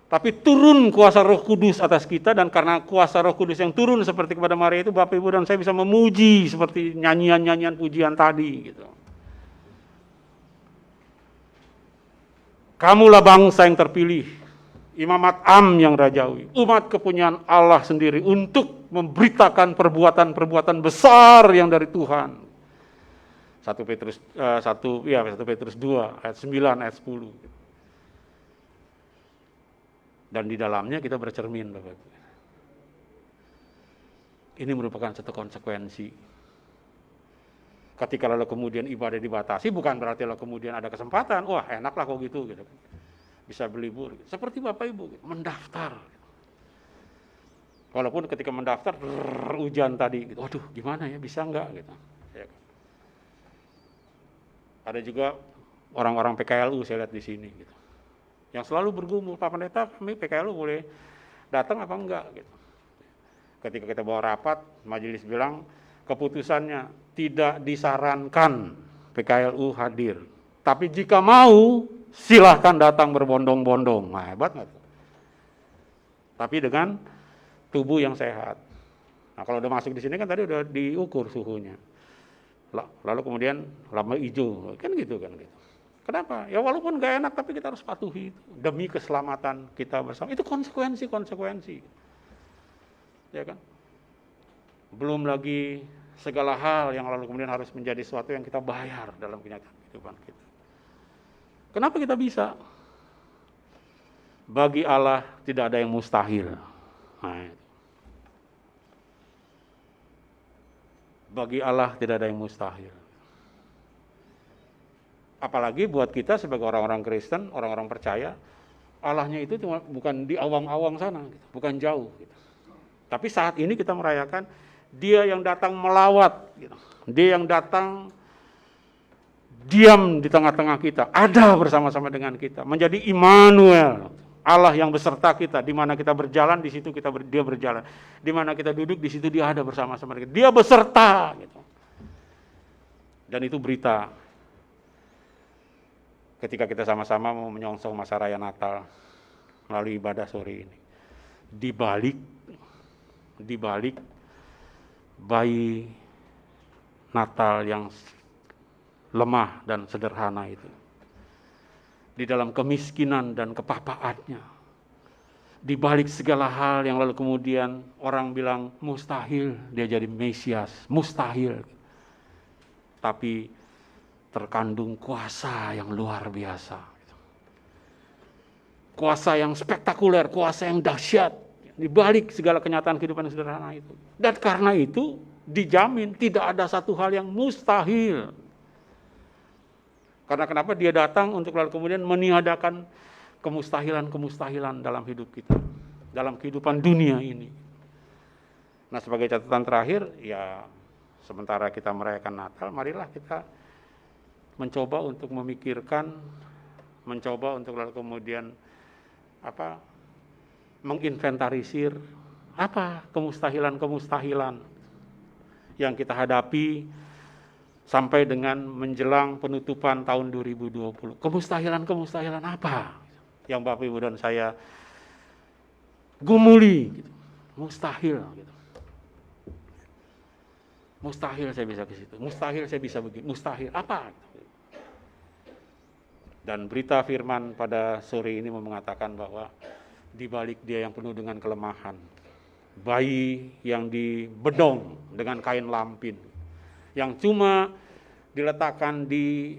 S3: Tapi turun kuasa Roh Kudus atas kita, dan karena kuasa Roh Kudus yang turun seperti kepada Maria itu, Bapak Ibu dan saya bisa memuji seperti nyanyian-nyanyian pujian tadi gitu. Kamulah bangsa yang terpilih, imamat Am yang rajawi, umat kepunyaan Allah sendiri untuk memberitakan perbuatan-perbuatan besar yang dari Tuhan. 1 Petrus 2 ayat 9 ayat 10. Dan di dalamnya kita bercermin, Bapak. Ini merupakan satu konsekuensi. Ketika lalu kemudian ibadah dibatasi, bukan berarti lalu kemudian ada kesempatan, wah enaklah kok gitu kan. Bisa berlibur. Seperti Bapak Ibu, mendaftar. Walaupun ketika mendaftar, hujan tadi, gitu. Waduh gimana ya, bisa enggak gitu. Ya. Ada juga orang-orang PKLU saya lihat di sini gitu. Yang selalu bergumul, Pak Pendeta, kami PKLU boleh datang apa enggak gitu. Ketika kita bawa rapat, majelis bilang, keputusannya tidak disarankan PKLU hadir. Tapi jika mau, silahkan datang berbondong-bondong. Nah, hebat nggak tuh? Tapi dengan tubuh yang sehat. Nah, kalau udah masuk di sini kan tadi udah diukur suhunya. Lalu kemudian lama hijau, kan gitu kan gitu. Kenapa? Ya walaupun nggak enak, tapi kita harus patuhi itu demi keselamatan kita bersama. Itu konsekuensi. Ya kan? Belum lagi segala hal yang lalu kemudian harus menjadi sesuatu yang kita bayar dalam kenyataan kehidupan kita. Kenapa kita bisa? Bagi Allah tidak ada yang mustahil. Nah, bagi Allah tidak ada yang mustahil. Apalagi buat kita sebagai orang-orang Kristen, orang-orang percaya, Allahnya itu bukan di awang-awang sana, gitu. Bukan jauh. Gitu. Tapi saat ini kita merayakan Dia yang datang melawat, gitu. Dia yang datang diam di tengah-tengah kita, ada bersama-sama dengan kita, menjadi Immanuel, Allah yang beserta kita. Di mana kita berjalan, di situ Dia berjalan. Di mana kita duduk, di situ Dia ada bersama-sama dengan kita. Dia beserta, gitu. Dan itu berita ketika kita sama-sama mau menyongsong masa raya Natal melalui ibadah sore ini. Di balik bayi Natal yang lemah dan sederhana itu. Di dalam kemiskinan dan kepapaannya. Di balik segala hal yang lalu kemudian orang bilang mustahil dia jadi Mesias, mustahil. Tapi terkandung kuasa yang luar biasa. Kuasa yang spektakuler, kuasa yang dahsyat. Di balik segala kenyataan kehidupan yang sederhana itu. Dan karena itu dijamin tidak ada satu hal yang mustahil. Karena kenapa dia datang untuk lalu kemudian meniadakan kemustahilan-kemustahilan dalam hidup kita. Dalam kehidupan dunia ini. Nah, sebagai catatan terakhir, ya sementara kita merayakan Natal, marilah kita mencoba untuk memikirkan, mencoba untuk lalu kemudian menginventarisir apa kemustahilan-kemustahilan yang kita hadapi sampai dengan menjelang penutupan tahun 2020. Kemustahilan-kemustahilan apa yang Bapak Ibu dan saya gumuli gitu. Mustahil gitu. Mustahil saya bisa ke situ, mustahil saya bisa begini, mustahil apa? Dan berita firman pada sore ini mengatakan bahwa di balik dia yang penuh dengan kelemahan, bayi yang dibedong dengan kain lampin, yang cuma diletakkan di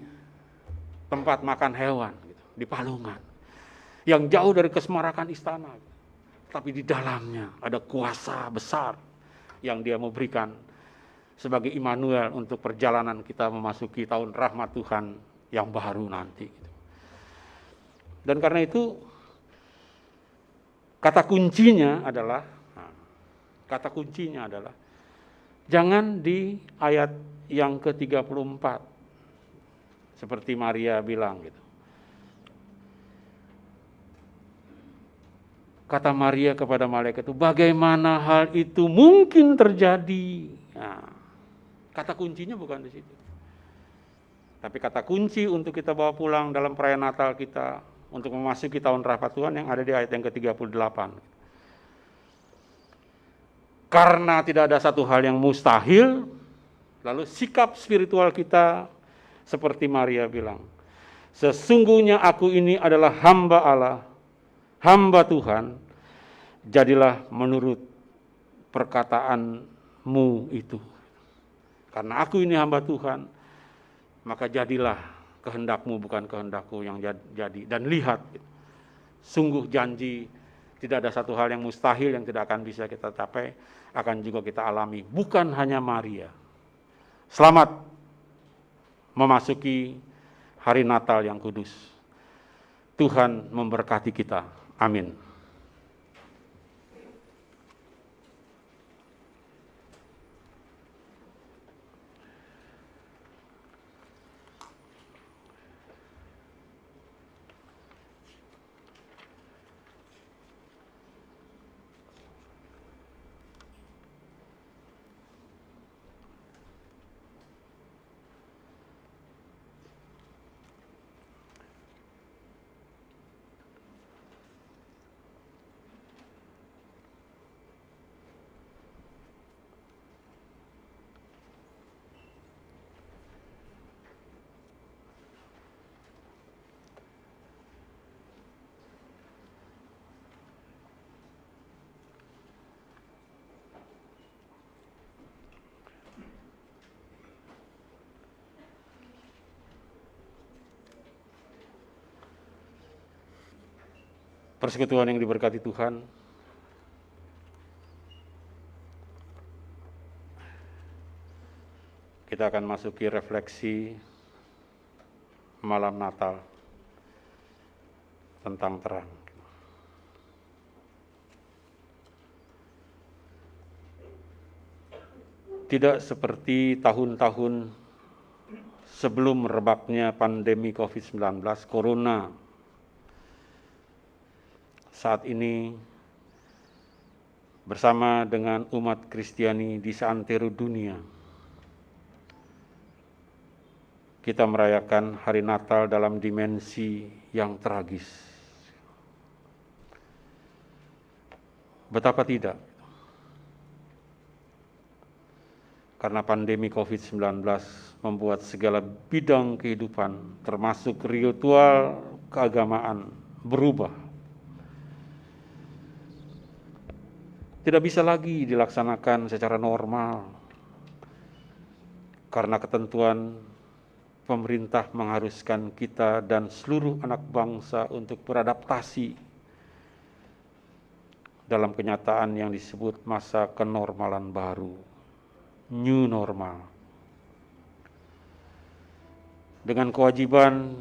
S3: tempat makan hewan, gitu, di palungan, yang jauh dari kesemarakan istana, tapi di dalamnya ada kuasa besar yang dia mau berikan sebagai Immanuel untuk perjalanan kita memasuki tahun rahmat Tuhan yang baru nanti. Dan karena itu kata kuncinya adalah jangan di ayat yang ke-34 seperti Maria bilang gitu. Kata Maria kepada malaikat itu, bagaimana hal itu mungkin terjadi? Nah, kata kuncinya bukan di situ. Tapi kata kunci untuk kita bawa pulang dalam perayaan Natal kita, untuk memasuki tahun rahmat Tuhan yang ada di ayat yang ke-38. Karena tidak ada satu hal yang mustahil, lalu sikap spiritual kita seperti Maria bilang, sesungguhnya aku ini adalah hamba Allah, hamba Tuhan, jadilah menurut perkataanmu itu. Karena aku ini hamba Tuhan, maka jadilah kehendakmu bukan kehendakku yang jadi. Dan lihat, sungguh janji tidak ada satu hal yang mustahil yang tidak akan bisa kita capai, akan juga kita alami. Bukan hanya Maria. Selamat memasuki hari Natal yang kudus. Tuhan memberkati kita. Amin. Persekutuan yang diberkati Tuhan, kita akan masuki refleksi malam Natal tentang terang. Tidak seperti tahun-tahun sebelum merebaknya pandemi COVID-19, Corona, saat ini bersama dengan umat Kristiani di seantero dunia, kita merayakan hari Natal dalam dimensi yang tragis. Betapa tidak? karena pandemi COVID-19 membuat segala bidang kehidupan, termasuk ritual keagamaan, berubah. Tidak bisa lagi dilaksanakan secara normal, karena ketentuan pemerintah mengharuskan kita dan seluruh anak bangsa untuk beradaptasi dalam kenyataan yang disebut masa kenormalan baru, new normal. Dengan kewajiban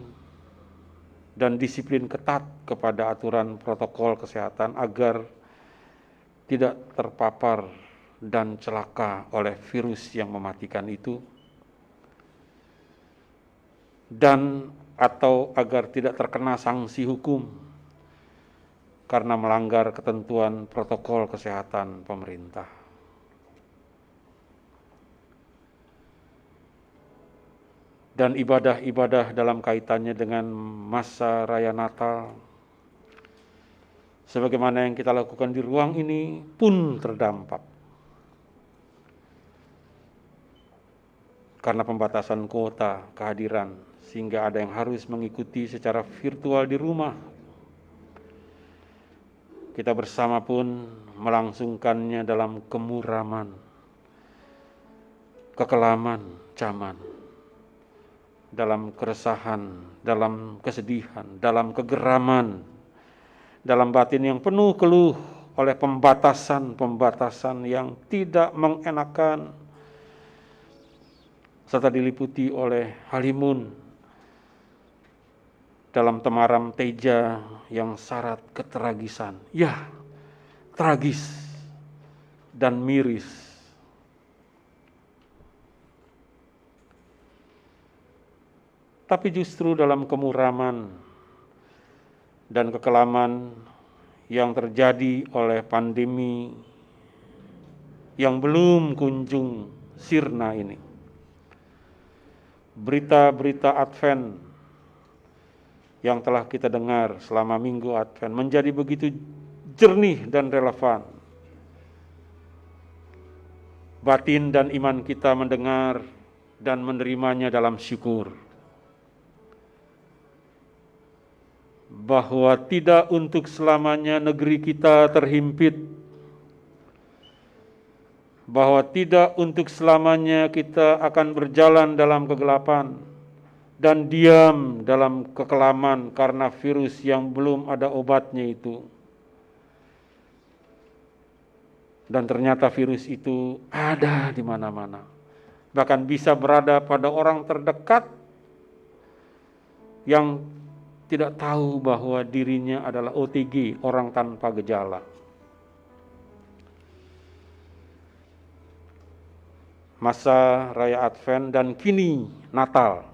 S3: dan disiplin ketat kepada aturan protokol kesehatan agar tidak terpapar dan celaka oleh virus yang mematikan itu, dan atau agar tidak terkena sanksi hukum karena melanggar ketentuan protokol kesehatan pemerintah. Dan ibadah-ibadah dalam kaitannya dengan masa raya Natal, sebagaimana yang kita lakukan di ruang ini pun terdampak karena pembatasan kuota kehadiran, sehingga ada yang harus mengikuti secara virtual di rumah. Kita bersama pun melangsungkannya dalam kemuraman, kekelaman zaman, dalam keresahan, dalam kesedihan, dalam kegeraman, dalam batin yang penuh keluh oleh pembatasan-pembatasan yang tidak mengenakan, serta diliputi oleh halimun dalam temaram teja yang syarat ketragisan. Ya, tragis dan miris. Tapi justru dalam kemuraman dan kekelaman yang terjadi oleh pandemi yang belum kunjung sirna ini, berita-berita Advent yang telah kita dengar selama minggu Advent menjadi begitu jernih dan relevan. Batin dan iman kita mendengar dan menerimanya dalam syukur, bahwa tidak untuk selamanya negeri kita terhimpit, bahwa tidak untuk selamanya kita akan berjalan dalam kegelapan dan diam dalam kekelaman karena virus yang belum ada obatnya itu. Dan ternyata virus itu ada di mana-mana, bahkan bisa berada pada orang terdekat yang tidak tahu bahwa dirinya adalah OTG, orang tanpa gejala. Masa Raya Advent dan kini Natal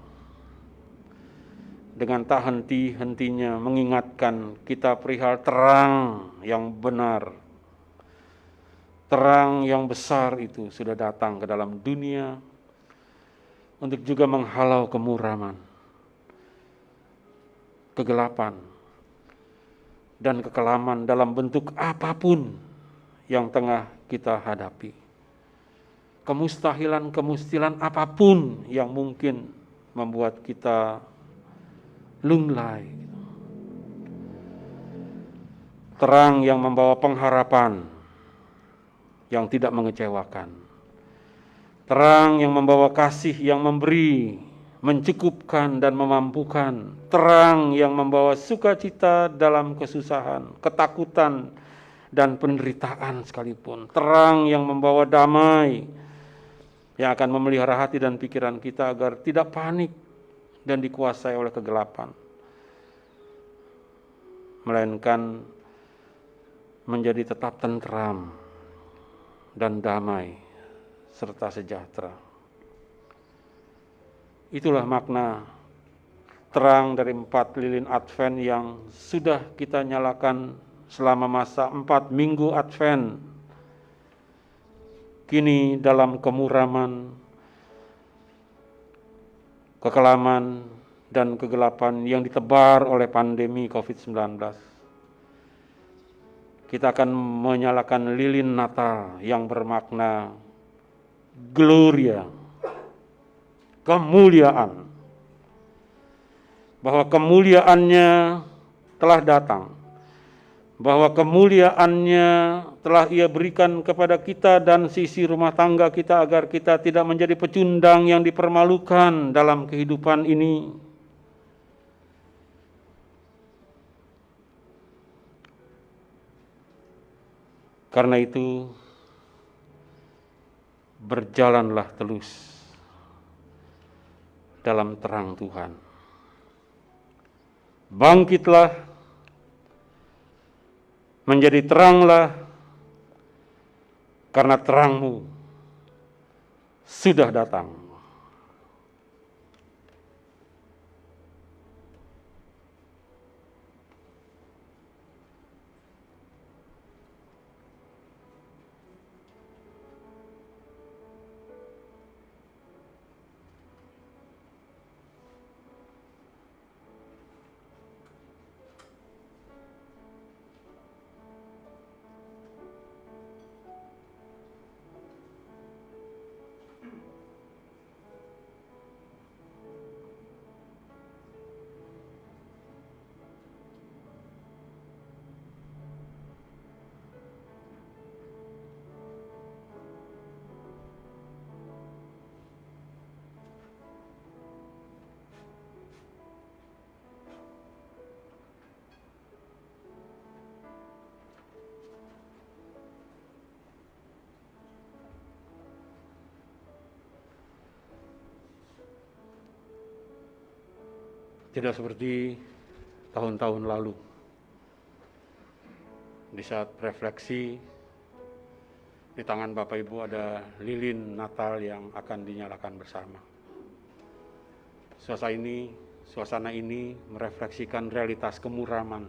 S3: dengan tak henti-hentinya mengingatkan kita perihal terang yang benar. Terang yang besar itu sudah datang ke dalam dunia untuk juga menghalau kemuraman, kegelapan, dan kekelaman dalam bentuk apapun yang tengah kita hadapi. Kemustahilan apapun yang mungkin membuat kita lunglai. Terang yang membawa pengharapan yang tidak mengecewakan. Terang yang membawa kasih yang memberi, mencukupkan dan memampukan. Terang yang membawa sukacita dalam kesusahan, ketakutan dan penderitaan sekalipun. Terang yang membawa damai yang akan memelihara hati dan pikiran kita agar tidak panik dan dikuasai oleh kegelapan, melainkan menjadi tetap tentram dan damai serta sejahtera. Itulah makna terang dari 4 lilin Advent yang sudah kita nyalakan selama masa 4 minggu Advent. Kini dalam kemuraman, kekelaman, dan kegelapan yang ditebar oleh pandemi COVID-19, kita akan menyalakan lilin Natal yang bermakna gloria, kemuliaan. Bahwa kemuliaannya telah datang, bahwa kemuliaannya telah Ia berikan kepada kita dan sisi rumah tangga kita agar kita tidak menjadi pecundang yang dipermalukan dalam kehidupan ini. Karena itu, berjalanlah terus dalam terang Tuhan. Bangkitlah, menjadi teranglah, karena terangmu sudah datang. Tidak seperti tahun-tahun lalu, di saat refleksi, di tangan Bapak Ibu ada lilin Natal yang akan dinyalakan bersama. Suasana ini merefleksikan realitas kemuraman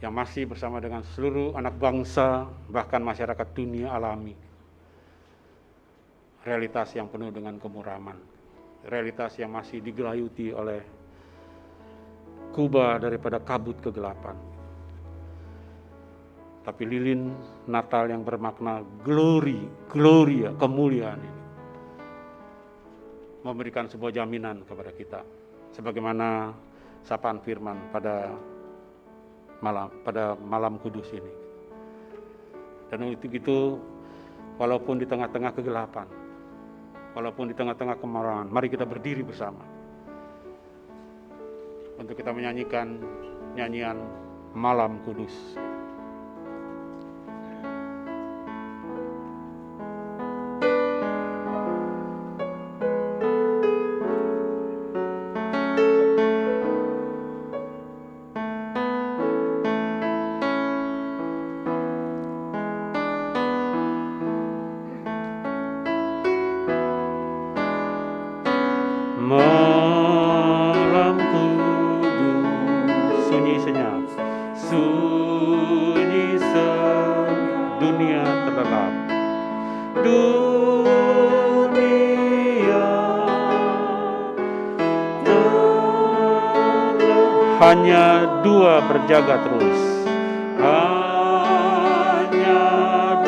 S3: yang masih bersama dengan seluruh anak bangsa, bahkan masyarakat dunia alami. Realitas yang penuh dengan kemuraman. Realitas yang masih digelayuti oleh kubah daripada kabut kegelapan. Tapi lilin Natal yang bermakna gloria, kemuliaan ini memberikan sebuah jaminan kepada kita. Sebagaimana sapaan firman pada malam kudus ini. Dan itu walaupun di tengah-tengah kegelapan, walaupun di tengah-tengah kemarahan, mari kita berdiri bersama untuk kita menyanyikan nyanyian Malam Kudus. Malam kudus, sunyi senyap, sunyi senyap, dunia terlelap, dunia terlelap. Hanya dua berjaga terus, hanya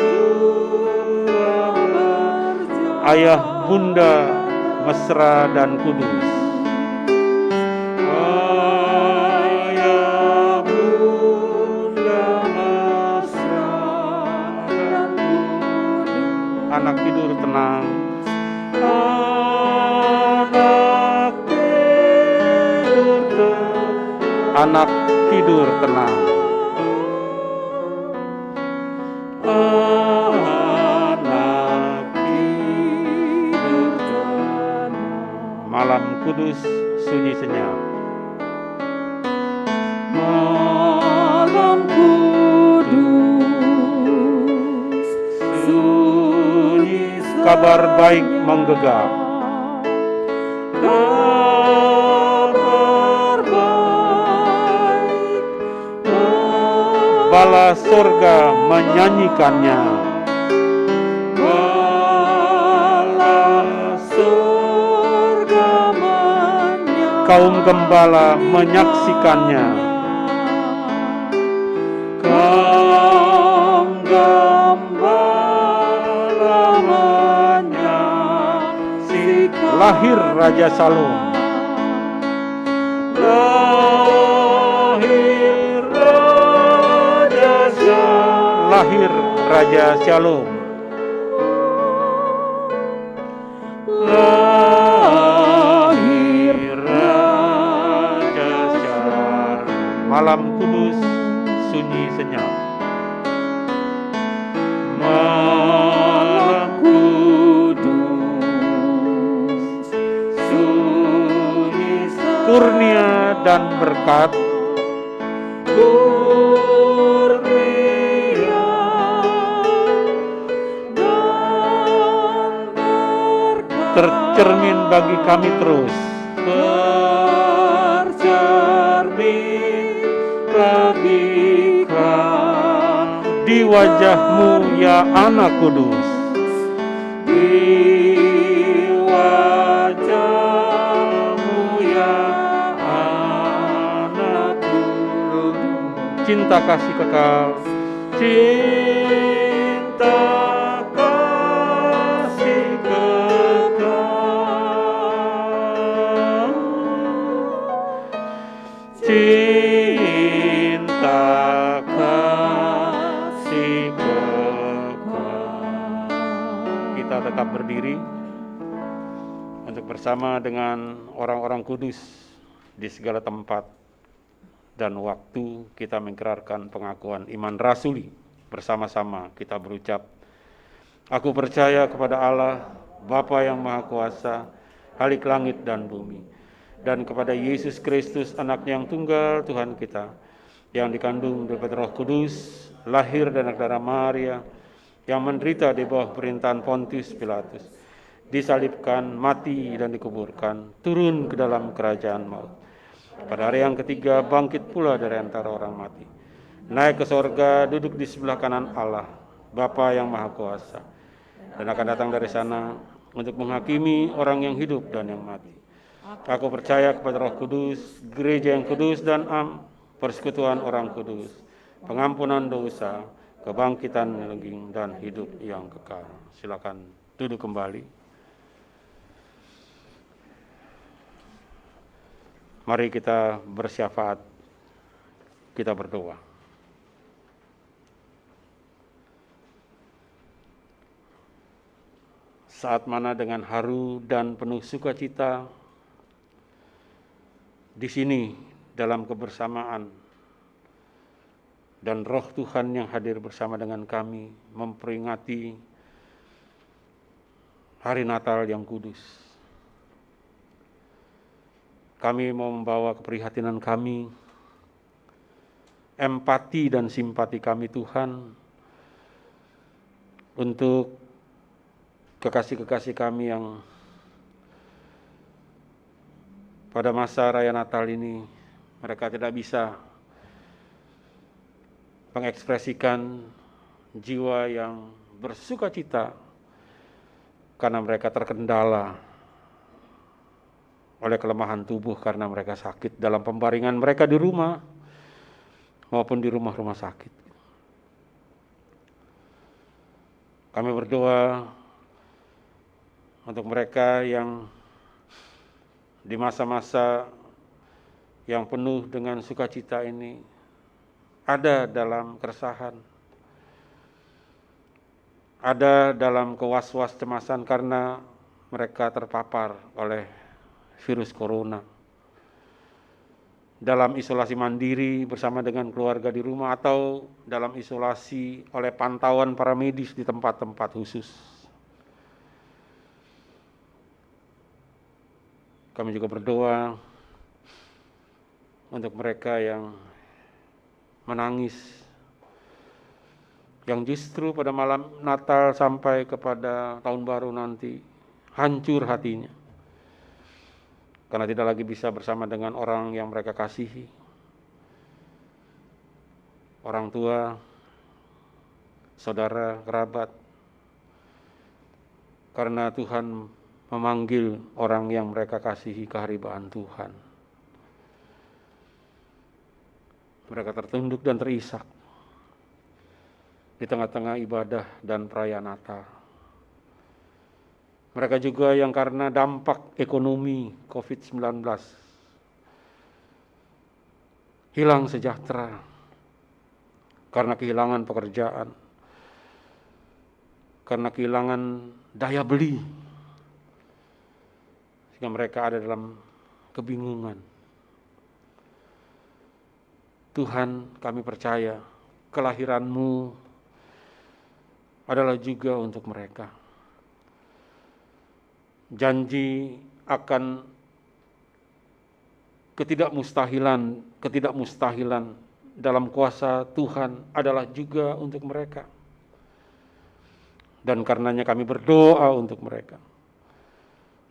S3: dua berjaga, ayah bunda mesra dan kudus. Ayah bunda mesra dan kudus. Anak tidur tenang, anak tidur tenang, anak tidur tenang. Malam kudus, sunyi senyap. Malam kudus, sunyi senyap. Kabar baik menggegap. Kabar baik. Bala surga menyanyikannya. Kaum gembala menyaksikannya. Kaum gembala lahir Raja Shalom. Lahir Raja Shalom. Lahir Raja Shalom. Malam kudus sunyi senyap. Malam kudus sunyi senyap. Kurnia dan berkat. Tercermin bagi kami terus. Tercermin bagi kami di wajahmu ya Anak Kudus. Di wajahmu ya Anak Kudus. Cinta kasih kekal. Cinta cinta kasih kekal. Kita tetap berdiri untuk bersama dengan orang-orang kudus di segala tempat dan waktu kita mengikrarkan pengakuan iman rasuli. Bersama-sama kita berucap, aku percaya kepada Allah, Bapa yang Maha Kuasa, Khalik langit dan bumi, dan kepada Yesus Kristus, Anaknya yang tunggal, Tuhan kita, yang dikandung daripada Roh Kudus, lahir dari darah Maria, yang menderita di bawah pemerintahan Pontius Pilatus, disalibkan, mati dan dikuburkan, turun ke dalam kerajaan maut. Pada hari yang ketiga bangkit pula dari antara orang mati, naik ke sorga, duduk di sebelah kanan Allah, Bapa yang Maha Kuasa, dan akan datang dari sana untuk menghakimi orang yang hidup dan yang mati. Aku percaya kepada Roh Kudus, gereja yang kudus dan persekutuan orang kudus, pengampunan dosa, kebangkitan leging dan hidup yang kekal. Silakan duduk kembali. Mari kita bersyafaat, kita berdoa. Saat mana dengan haru dan penuh sukacita, di sini dalam kebersamaan dan Roh Tuhan yang hadir bersama dengan kami memperingati hari Natal yang kudus. Kami mau membawa keprihatinan kami, empati dan simpati kami Tuhan untuk kekasih-kekasih kami yang pada masa Raya Natal ini mereka tidak bisa mengekspresikan jiwa yang bersukacita karena mereka terkendala oleh kelemahan tubuh karena mereka sakit dalam pembaringan mereka di rumah maupun di rumah-rumah sakit. Kami berdoa untuk mereka yang di masa-masa yang penuh dengan sukacita ini ada dalam keresahan, ada dalam kewas-was cemasan karena mereka terpapar oleh virus corona, dalam isolasi mandiri bersama dengan keluarga di rumah atau dalam isolasi oleh pantauan para medis di tempat-tempat khusus. Kami juga berdoa untuk mereka yang menangis, yang justru pada malam Natal sampai kepada Tahun Baru nanti hancur hatinya karena tidak lagi bisa bersama dengan orang yang mereka kasihi, orang tua, saudara, kerabat, karena Tuhan memanggil orang yang mereka kasihi ke haribaan Tuhan. Mereka tertunduk dan terisak di tengah-tengah ibadah dan perayaan Natal. Mereka juga yang karena dampak ekonomi COVID-19 hilang sejahtera karena kehilangan pekerjaan, karena kehilangan daya beli, sehingga mereka ada dalam kebingungan. Tuhan, kami percaya kelahiran-Mu adalah juga untuk mereka. Janji akan ketidakmustahilan dalam kuasa Tuhan adalah juga untuk mereka. Dan karenanya kami berdoa untuk mereka.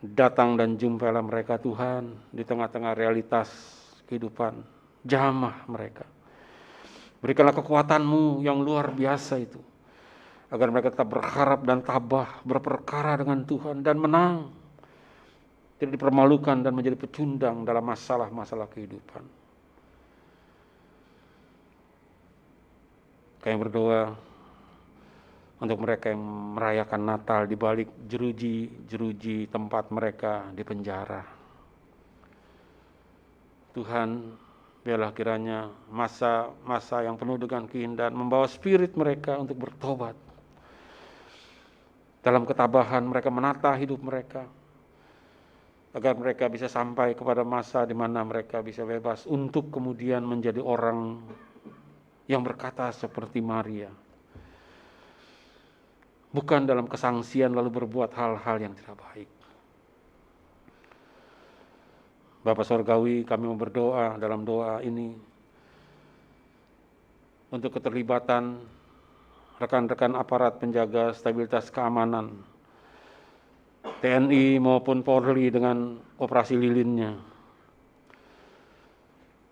S3: Datang dan jumpailah mereka Tuhan di tengah-tengah realitas kehidupan. Jamah mereka. Berikanlah kekuatan-Mu yang luar biasa itu, agar mereka tetap berharap dan tabah, berperkara dengan Tuhan dan menang. Tidak dipermalukan dan menjadi pecundang dalam masalah-masalah kehidupan. Kami berdoa untuk mereka yang merayakan Natal di balik jeruji-jeruji tempat mereka di penjara. Tuhan, biarlah kiranya masa-masa yang penuh dengan keindahan membawa spirit mereka untuk bertobat. Dalam ketabahan mereka menata hidup mereka, agar mereka bisa sampai kepada masa di mana mereka bisa bebas untuk kemudian menjadi orang yang berkata seperti Maria. Bukan dalam kesangsian lalu berbuat hal-hal yang tidak baik. Bapa Sorgawi, kami mau berdoa dalam doa ini untuk keterlibatan rekan-rekan aparat penjaga stabilitas keamanan, TNI maupun Polri dengan operasi lilinnya,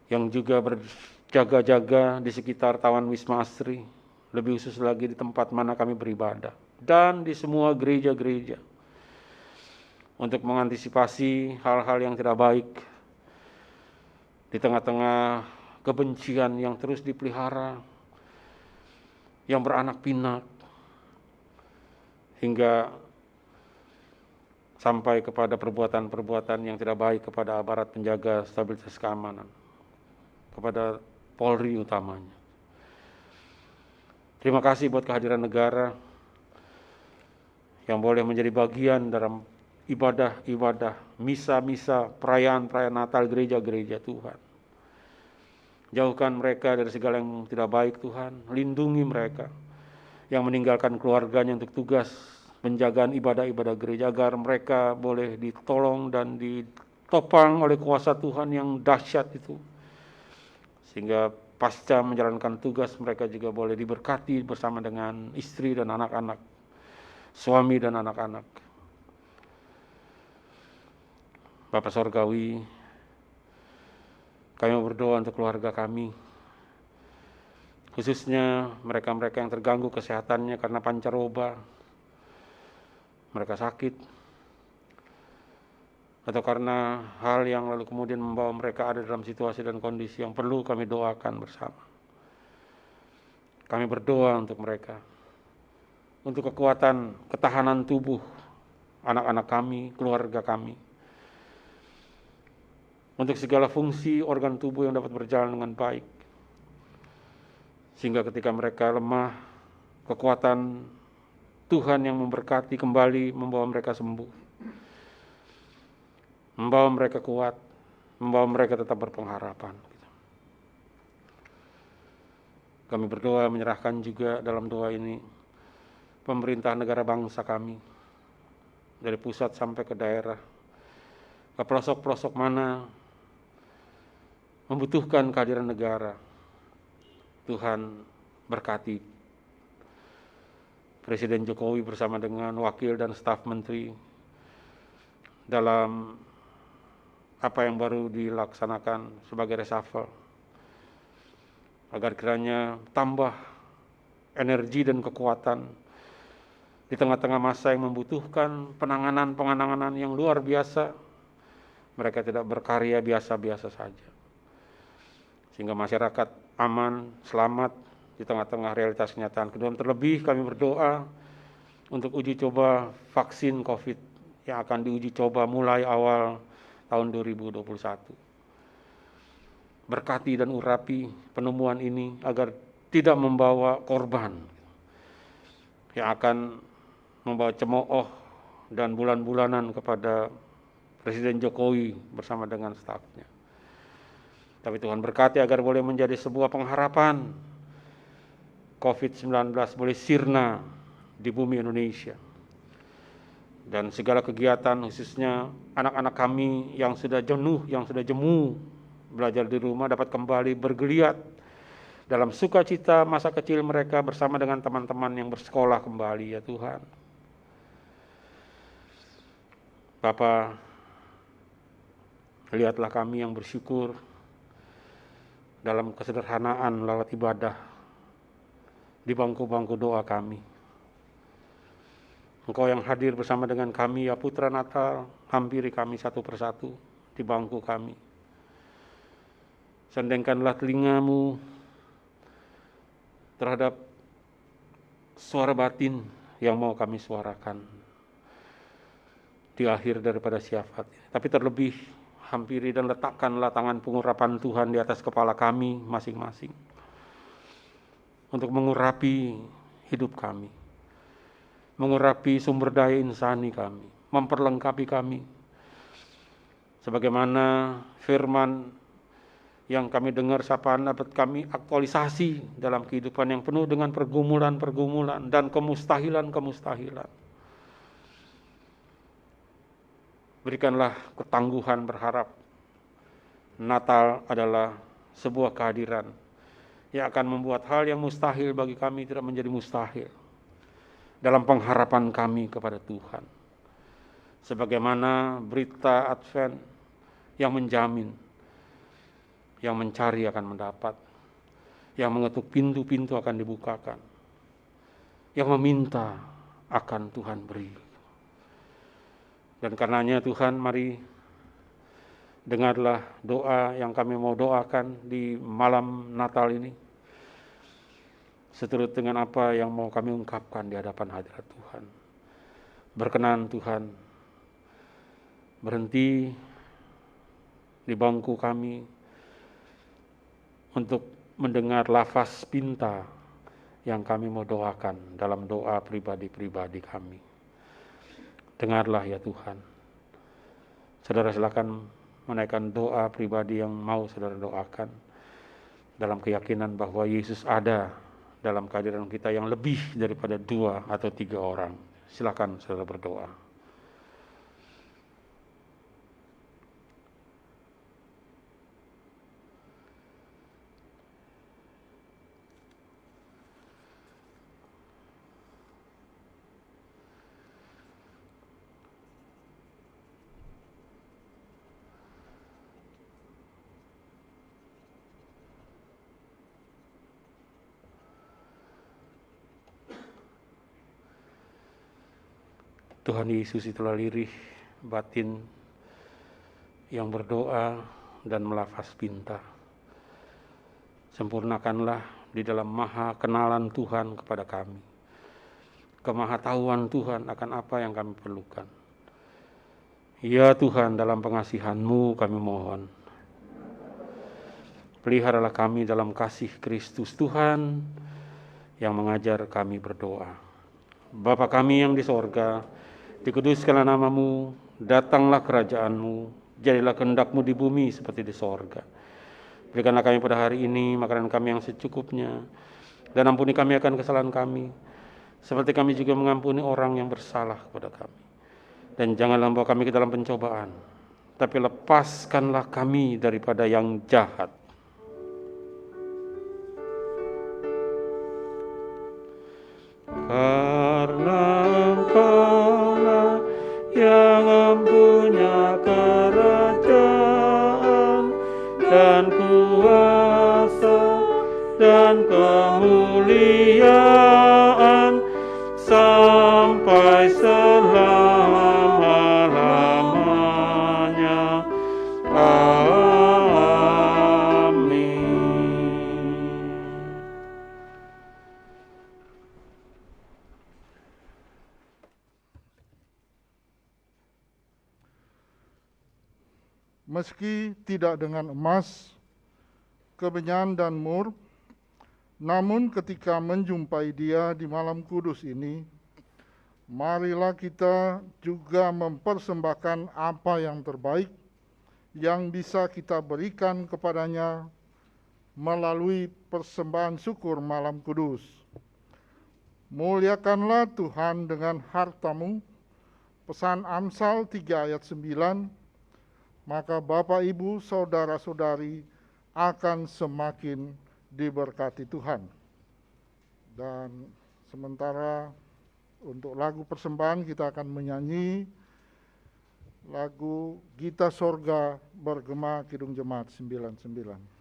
S3: yang juga berjaga-jaga di sekitar Taman Wisma Asri, lebih khusus lagi di tempat mana kami beribadah, dan di semua gereja-gereja, untuk mengantisipasi hal-hal yang tidak baik di tengah-tengah kebencian yang terus dipelihara, yang beranak pinak, hingga sampai kepada perbuatan-perbuatan yang tidak baik kepada aparat penjaga stabilitas keamanan, kepada Polri utamanya. Terima kasih buat kehadiran negara yang boleh menjadi bagian dalam ibadah-ibadah, misa-misa, perayaan-perayaan Natal gereja-gereja Tuhan. Jauhkan mereka dari segala yang tidak baik Tuhan, lindungi mereka yang meninggalkan keluarganya untuk tugas penjagaan ibadah-ibadah gereja, agar mereka boleh ditolong dan ditopang oleh kuasa Tuhan yang dahsyat itu, sehingga pasca menjalankan tugas mereka juga boleh diberkati bersama dengan istri dan anak-anak, suami dan anak-anak. Bapa Sorgawi, kami berdoa untuk keluarga kami, khususnya mereka-mereka yang terganggu kesehatannya karena pancaroba, mereka sakit, atau karena hal yang lalu kemudian membawa mereka ada dalam situasi dan kondisi yang perlu kami doakan bersama. Kami berdoa untuk mereka, untuk kekuatan ketahanan tubuh anak-anak kami, keluarga kami, untuk segala fungsi organ tubuh yang dapat berjalan dengan baik, sehingga ketika mereka lemah, kekuatan Tuhan yang memberkati kembali membawa mereka sembuh, membawa mereka kuat, membawa mereka tetap berpengharapan. Kami berdoa menyerahkan juga dalam doa ini pemerintah negara bangsa kami, dari pusat sampai ke daerah, ke pelosok-pelosok mana membutuhkan kehadiran negara. Tuhan berkati Presiden Jokowi bersama dengan wakil dan staf menteri dalam apa yang baru dilaksanakan sebagai reshuffle, agar kiranya tambah energi dan kekuatan di tengah-tengah masa yang membutuhkan penanganan yang luar biasa. Mereka tidak berkarya biasa-biasa saja, sehingga masyarakat aman, selamat di tengah-tengah realitas kenyataan. Kedua, terlebih kami berdoa untuk uji coba vaksin COVID yang akan diuji coba mulai awal tahun 2021. Berkati dan urapi penemuan ini agar tidak membawa korban yang akan membawa cemooh dan bulan-bulanan kepada Presiden Jokowi bersama dengan stafnya. Tapi Tuhan berkati agar boleh menjadi sebuah pengharapan COVID-19 boleh sirna di bumi Indonesia. Dan segala kegiatan khususnya anak-anak kami yang sudah jenuh, yang sudah jemu belajar di rumah dapat kembali bergeliat dalam sukacita masa kecil mereka bersama dengan teman-teman yang bersekolah kembali, ya Tuhan. Bapa, lihatlah kami yang bersyukur dalam kesederhanaan lewat ibadah di bangku-bangku doa kami. Engkau yang hadir bersama dengan kami, ya Putra Natal, hampiri kami satu persatu di bangku kami. Sendengkanlah telingamu terhadap suara batin yang mau kami suarakan di akhir daripada syafaat. Tapi terlebih, hampiri dan letakkanlah tangan pengurapan Tuhan di atas kepala kami masing-masing untuk mengurapi hidup kami, mengurapi sumber daya insani kami, memperlengkapi kami. Sebagaimana firman yang kami dengar sapaan dapat kami aktualisasi dalam kehidupan yang penuh dengan pergumulan-pergumulan dan kemustahilan-kemustahilan. Berikanlah ketangguhan berharap Natal adalah sebuah kehadiran yang akan membuat hal yang mustahil bagi kami tidak menjadi mustahil dalam pengharapan kami kepada Tuhan. Sebagaimana berita Advent yang menjamin, yang mencari akan mendapat, yang mengetuk pintu-pintu akan dibukakan, yang meminta akan Tuhan beri. Dan karenanya Tuhan, mari dengarlah doa yang kami mau doakan di malam Natal ini, seturut dengan apa yang mau kami ungkapkan di hadapan hadirat Tuhan. Berkenan Tuhan, berhenti di bangku kami untuk mendengar lafaz pinta yang kami mau doakan dalam doa pribadi-pribadi kami. Dengarlah ya Tuhan. Saudara silakan menaikkan doa pribadi yang mau saudara doakan dalam keyakinan bahwa Yesus ada dalam kehadiran kita yang lebih daripada 2 atau 3 orang. Silakan saudara berdoa. Tuhan Yesus itulah lirih batin yang berdoa dan melafaz pinta. Sempurnakanlah di dalam maha kenalan Tuhan kepada kami, kemahatauan Tuhan akan apa yang kami perlukan. Ya Tuhan, dalam pengasihan-Mu kami mohon, peliharalah kami dalam kasih Kristus Tuhan yang mengajar kami berdoa. Bapa kami yang di sorga, dikuduskanlah nama-Mu, datanglah kerajaan-Mu, jadilah kehendak-Mu di bumi seperti di sorga. Berikanlah kami pada hari ini makanan kami yang secukupnya, dan ampuni kami akan kesalahan kami, seperti kami juga mengampuni orang yang bersalah kepada kami. Dan janganlah membawa kami ke dalam pencobaan, tapi lepaskanlah kami daripada yang jahat. Karena Engkau-lah yang mempunyai kerajaan dan kuasa dan kemuliaan sampai selama-lamanya. Amin.
S4: meski tidak dengan emas, kemenyan dan mur, namun ketika menjumpai Dia di malam kudus ini, marilah kita juga mempersembahkan apa yang terbaik yang bisa kita berikan kepadanya melalui persembahan syukur malam kudus. Muliakanlah Tuhan dengan hartamu, pesan Amsal 3 ayat 9, maka Bapak, Ibu, saudara-saudari akan semakin diberkati Tuhan. Dan sementara untuk lagu persembahan kita akan menyanyi lagu Gita Sorga Bergema Kidung Jemaat 99.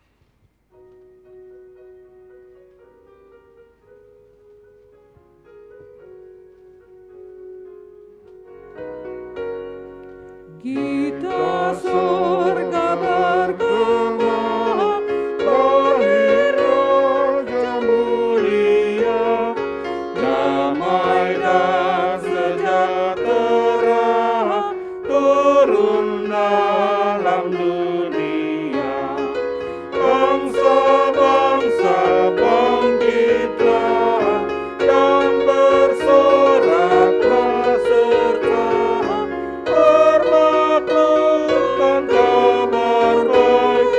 S5: Gita sorga bergema, lahir Raja mulia, damai dan sejahtera turun dalam dunia. Bangsa-bangsa bangkitlah dan bersoraklah serta bermaklumkan kabar baik,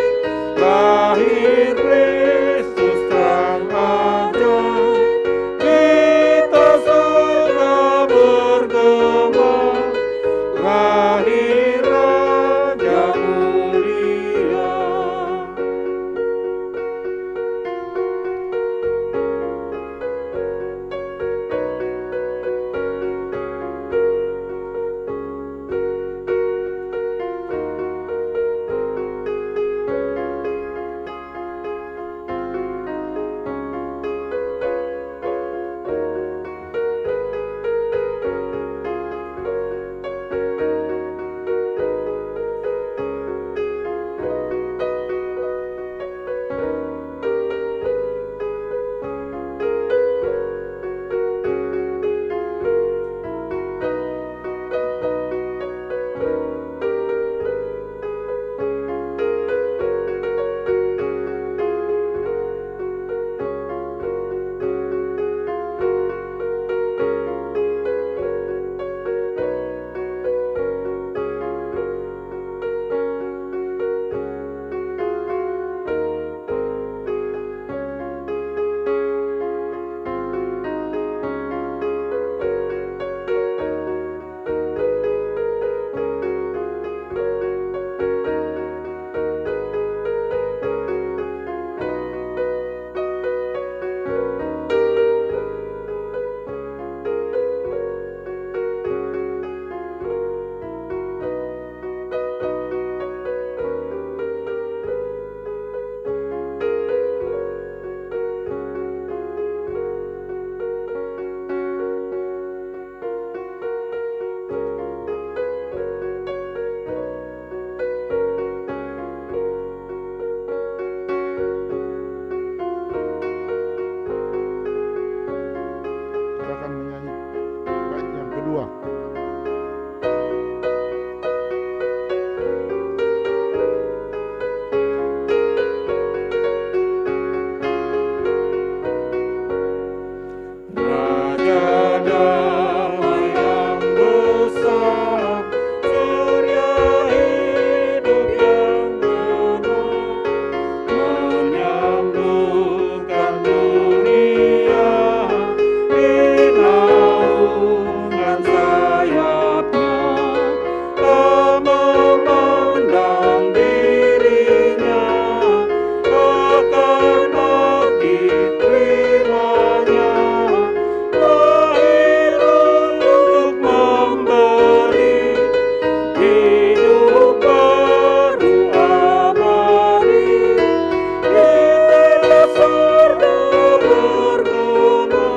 S5: lahir Kristus terang ajaib. Gita sorga bergema, lahir Raja mulia.
S4: Kita akan menyanyi bait yang kedua.
S5: Raja damai yang besar, surya hidup yang benar, menyembuhkan dunia di naungan sayapnya. Tak memandang dirinya akan diterimanya, lahir untuk memberi hidup baru abadi. Gita sorga bergema,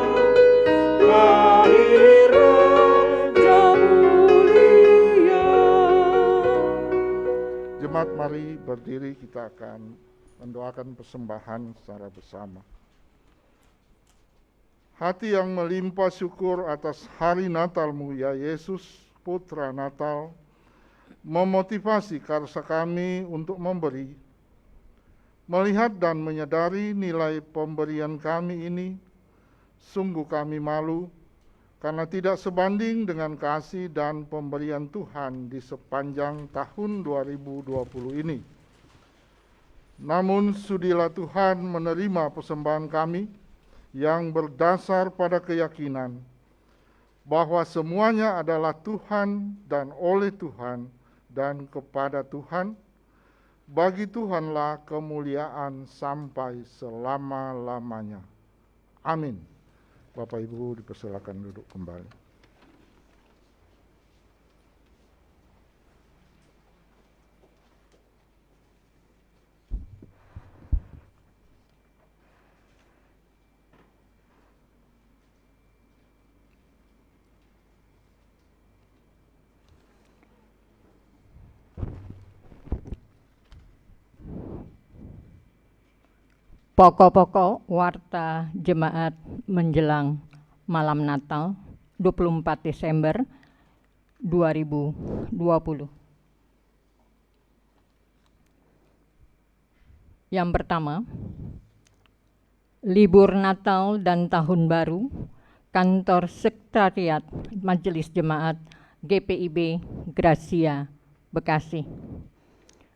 S5: lahir Raja mulia.
S4: Jemaat, mari berdiri, kita akan mendoakan persembahan secara bersama. Hati yang melimpah syukur atas hari Natal-Mu, ya Yesus, Putra Natal, memotivasi karsa kami untuk memberi. Melihat dan menyadari nilai pemberian kami ini, sungguh kami malu karena tidak sebanding dengan kasih dan pemberian Tuhan di sepanjang tahun 2020 ini. Namun sudilah Tuhan menerima persembahan kami yang berdasar pada keyakinan bahwa semuanya adalah Tuhan dan oleh Tuhan dan kepada Tuhan. Bagi Tuhanlah kemuliaan sampai selama-lamanya. Amin. Bapak Ibu dipersilakan duduk kembali.
S2: Pokok-pokok warta jemaat menjelang malam Natal 24 Desember 2020. Yang pertama, libur Natal dan Tahun Baru, Kantor Sekretariat Majelis Jemaat GPIB Gracia, Bekasi.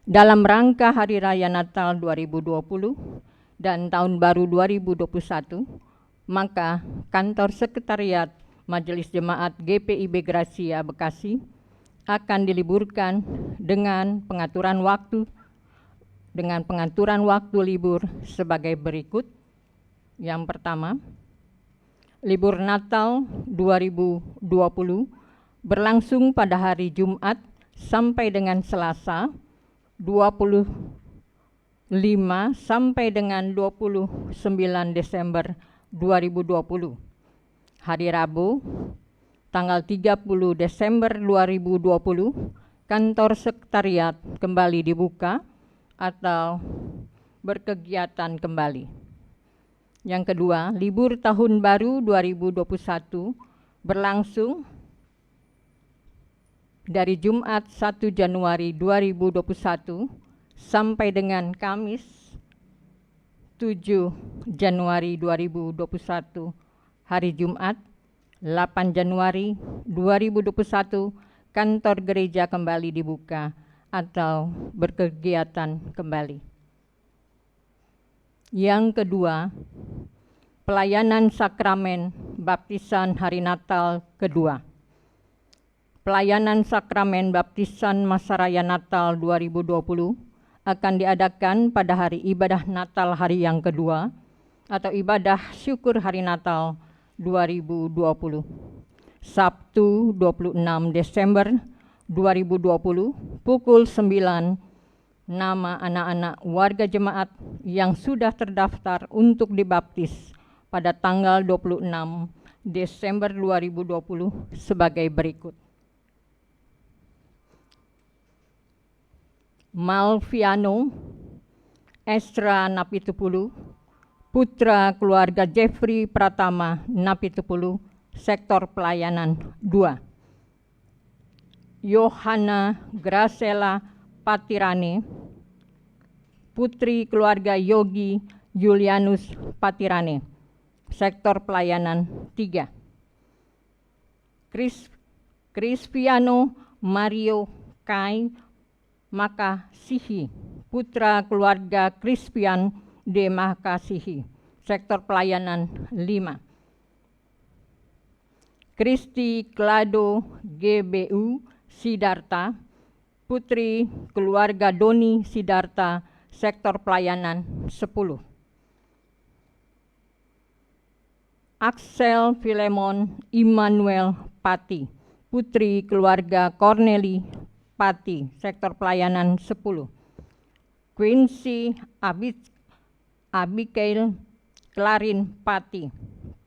S2: Dalam rangka Hari Raya Natal 2020 dan Tahun Baru 2021, maka Kantor Sekretariat Majelis Jemaat GPIB Gracia Bekasi akan diliburkan dengan pengaturan waktu libur sebagai berikut. Yang pertama, libur Natal 2020 berlangsung pada hari Jumat sampai dengan Selasa 25 sampai dengan 29 Desember 2020. Hari Rabu, tanggal 30 Desember 2020, Kantor Sekretariat kembali dibuka atau berkegiatan kembali. Yang kedua, libur Tahun Baru 2021 berlangsung dari Jumat 1 Januari 2021 sampai dengan Kamis 7 Januari 2021, hari Jumat 8 Januari 2021, kantor gereja kembali dibuka atau berkegiatan kembali. Yang kedua, pelayanan sakramen baptisan hari Natal kedua. Pelayanan sakramen baptisan masa raya Natal 2020 akan diadakan pada hari ibadah Natal hari yang kedua atau ibadah syukur hari Natal 2020. Sabtu 26 Desember 2020 pukul 9, nama anak-anak warga jemaat yang sudah terdaftar untuk dibaptis pada tanggal 26 Desember 2020 sebagai berikut. Malviano Estra Napitupulu, putra keluarga Jeffrey Pratama Napitupulu, sektor pelayanan 2. Yohana Gracela Patirane, putri keluarga Yogi Julianus Patirane, sektor pelayanan 3. Crispiano Mario Kai Makasihi, putra keluarga Crispian de Makasihi, sektor pelayanan 5. Kristi Klado GBU Sidarta, putri keluarga Doni Sidarta, sektor pelayanan 10. Axel Filemon Immanuel Pati, putri keluarga Corneli Pati, sektor pelayanan 10. Quincy Abigail Clarin Pati,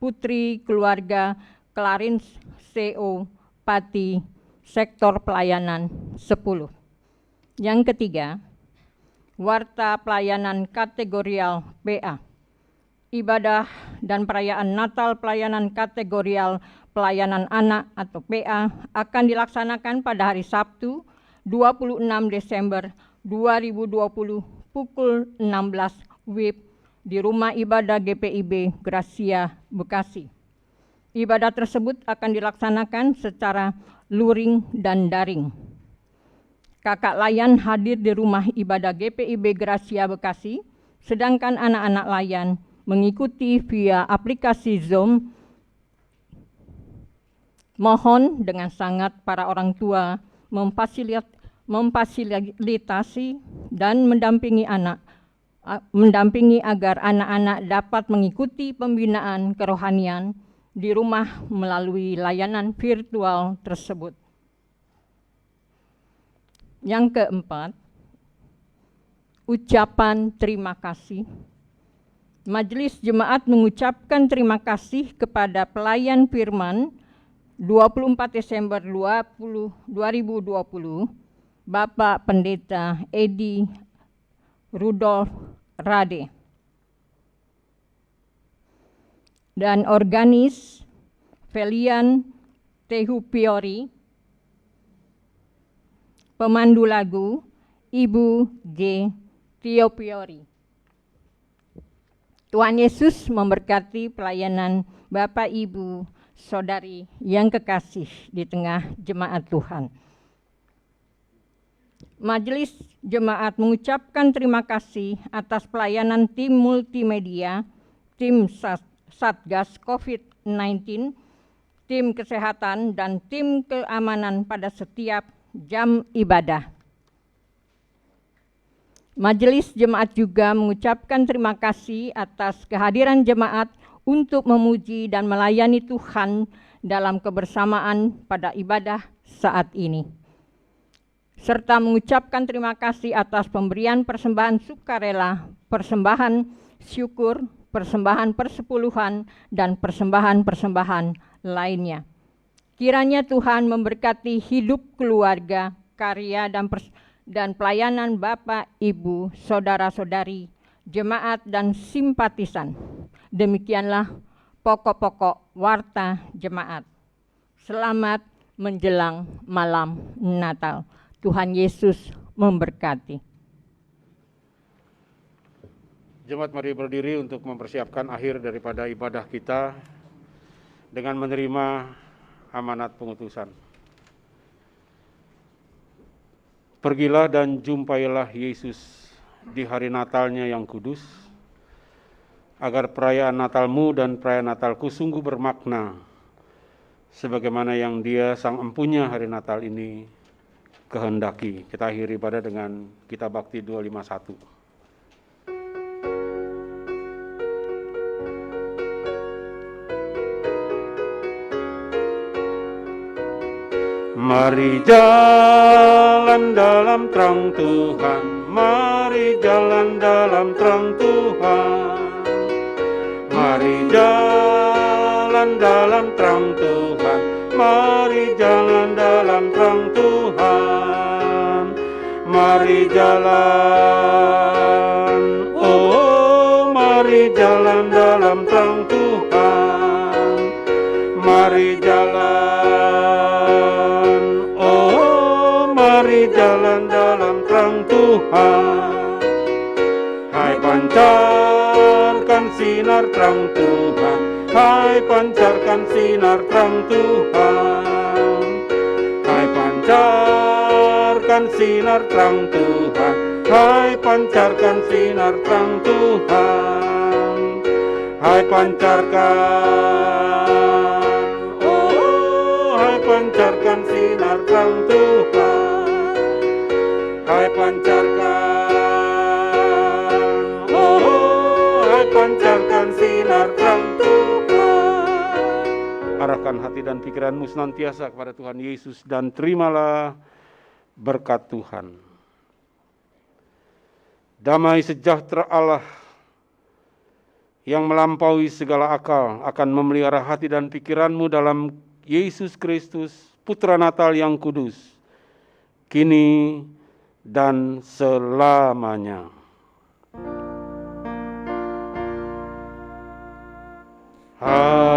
S2: putri keluarga Clarins CO Pati, sektor pelayanan 10. Yang ketiga, warta pelayanan kategorial PA. Ibadah dan perayaan Natal pelayanan kategorial pelayanan anak atau PA akan dilaksanakan pada hari Sabtu 26 Desember 2020 pukul 16 WIB di Rumah Ibadah GPIB Gracia, Bekasi. Ibadah tersebut akan dilaksanakan secara luring dan daring. Kakak layan hadir di Rumah Ibadah GPIB Gracia, Bekasi, sedangkan anak-anak layan mengikuti via aplikasi Zoom. Mohon dengan sangat para orang tua memfasilitasi dan mendampingi agar anak-anak dapat mengikuti pembinaan kerohanian di rumah melalui layanan virtual tersebut. Yang keempat, ucapan terima kasih. Majelis Jemaat mengucapkan terima kasih kepada pelayan firman 24 Desember 2020, Bapak Pendeta Edi Rudolf Rade, dan organis Felian Tehupiori, pemandu lagu Ibu G. Tiopiori. Tuhan Yesus memberkati pelayanan Bapak, Ibu, Saudari yang kekasih di tengah jemaat Tuhan. Majelis Jemaat mengucapkan terima kasih atas pelayanan tim multimedia, tim Satgas COVID-19, tim kesehatan, dan tim keamanan pada setiap jam ibadah. Majelis Jemaat juga mengucapkan terima kasih atas kehadiran jemaat untuk memuji dan melayani Tuhan dalam kebersamaan pada ibadah saat ini, serta mengucapkan terima kasih atas pemberian persembahan sukarela, persembahan syukur, persembahan persepuluhan, dan persembahan-persembahan lainnya. Kiranya Tuhan memberkati hidup keluarga, karya, dan pelayanan Bapak, Ibu, Saudara-saudari, jemaat, dan simpatisan. Demikianlah pokok-pokok warta jemaat. Selamat menjelang malam Natal. Tuhan Yesus memberkati.
S3: Jemaat, mari berdiri untuk mempersiapkan akhir daripada ibadah kita dengan menerima amanat pengutusan. Pergilah dan jumpailah Yesus di hari Natalnya yang kudus, agar perayaan Natalmu dan perayaan Natalku sungguh bermakna, sebagaimana yang Dia Sang Empunya hari Natal ini kehendaki. Kita akhiri ibadah dengan Kitab Bakti 251. Mari jalan dalam terang Tuhan, mari jalan dalam terang Tuhan. Mari jalan dalam terang Tuhan, mari jalan dalam terang Tuhan. Mari jalan, oh mari jalan dalam terang Tuhan. Mari jalan, oh mari jalan dalam terang Tuhan. Hai pancarkan sinar terang Tuhan, hai pancarkan sinar terang Tuhan. Hai pancarkan sinar terang Tuhan, hai pancarkan sinar terang Tuhan. Hai pancarkan, oh hai pancarkan sinar terang Tuhan. Hai pancarkan, oh hai pancarkan sinar terang Tuhan. Arahkan hati dan pikiranmu senantiasa kepada Tuhan Yesus dan terimalah berkat Tuhan. Damai sejahtera Allah yang melampaui segala akal akan memelihara hati dan pikiranmu dalam Yesus Kristus, Putra Natal yang kudus, kini dan selamanya. Amin.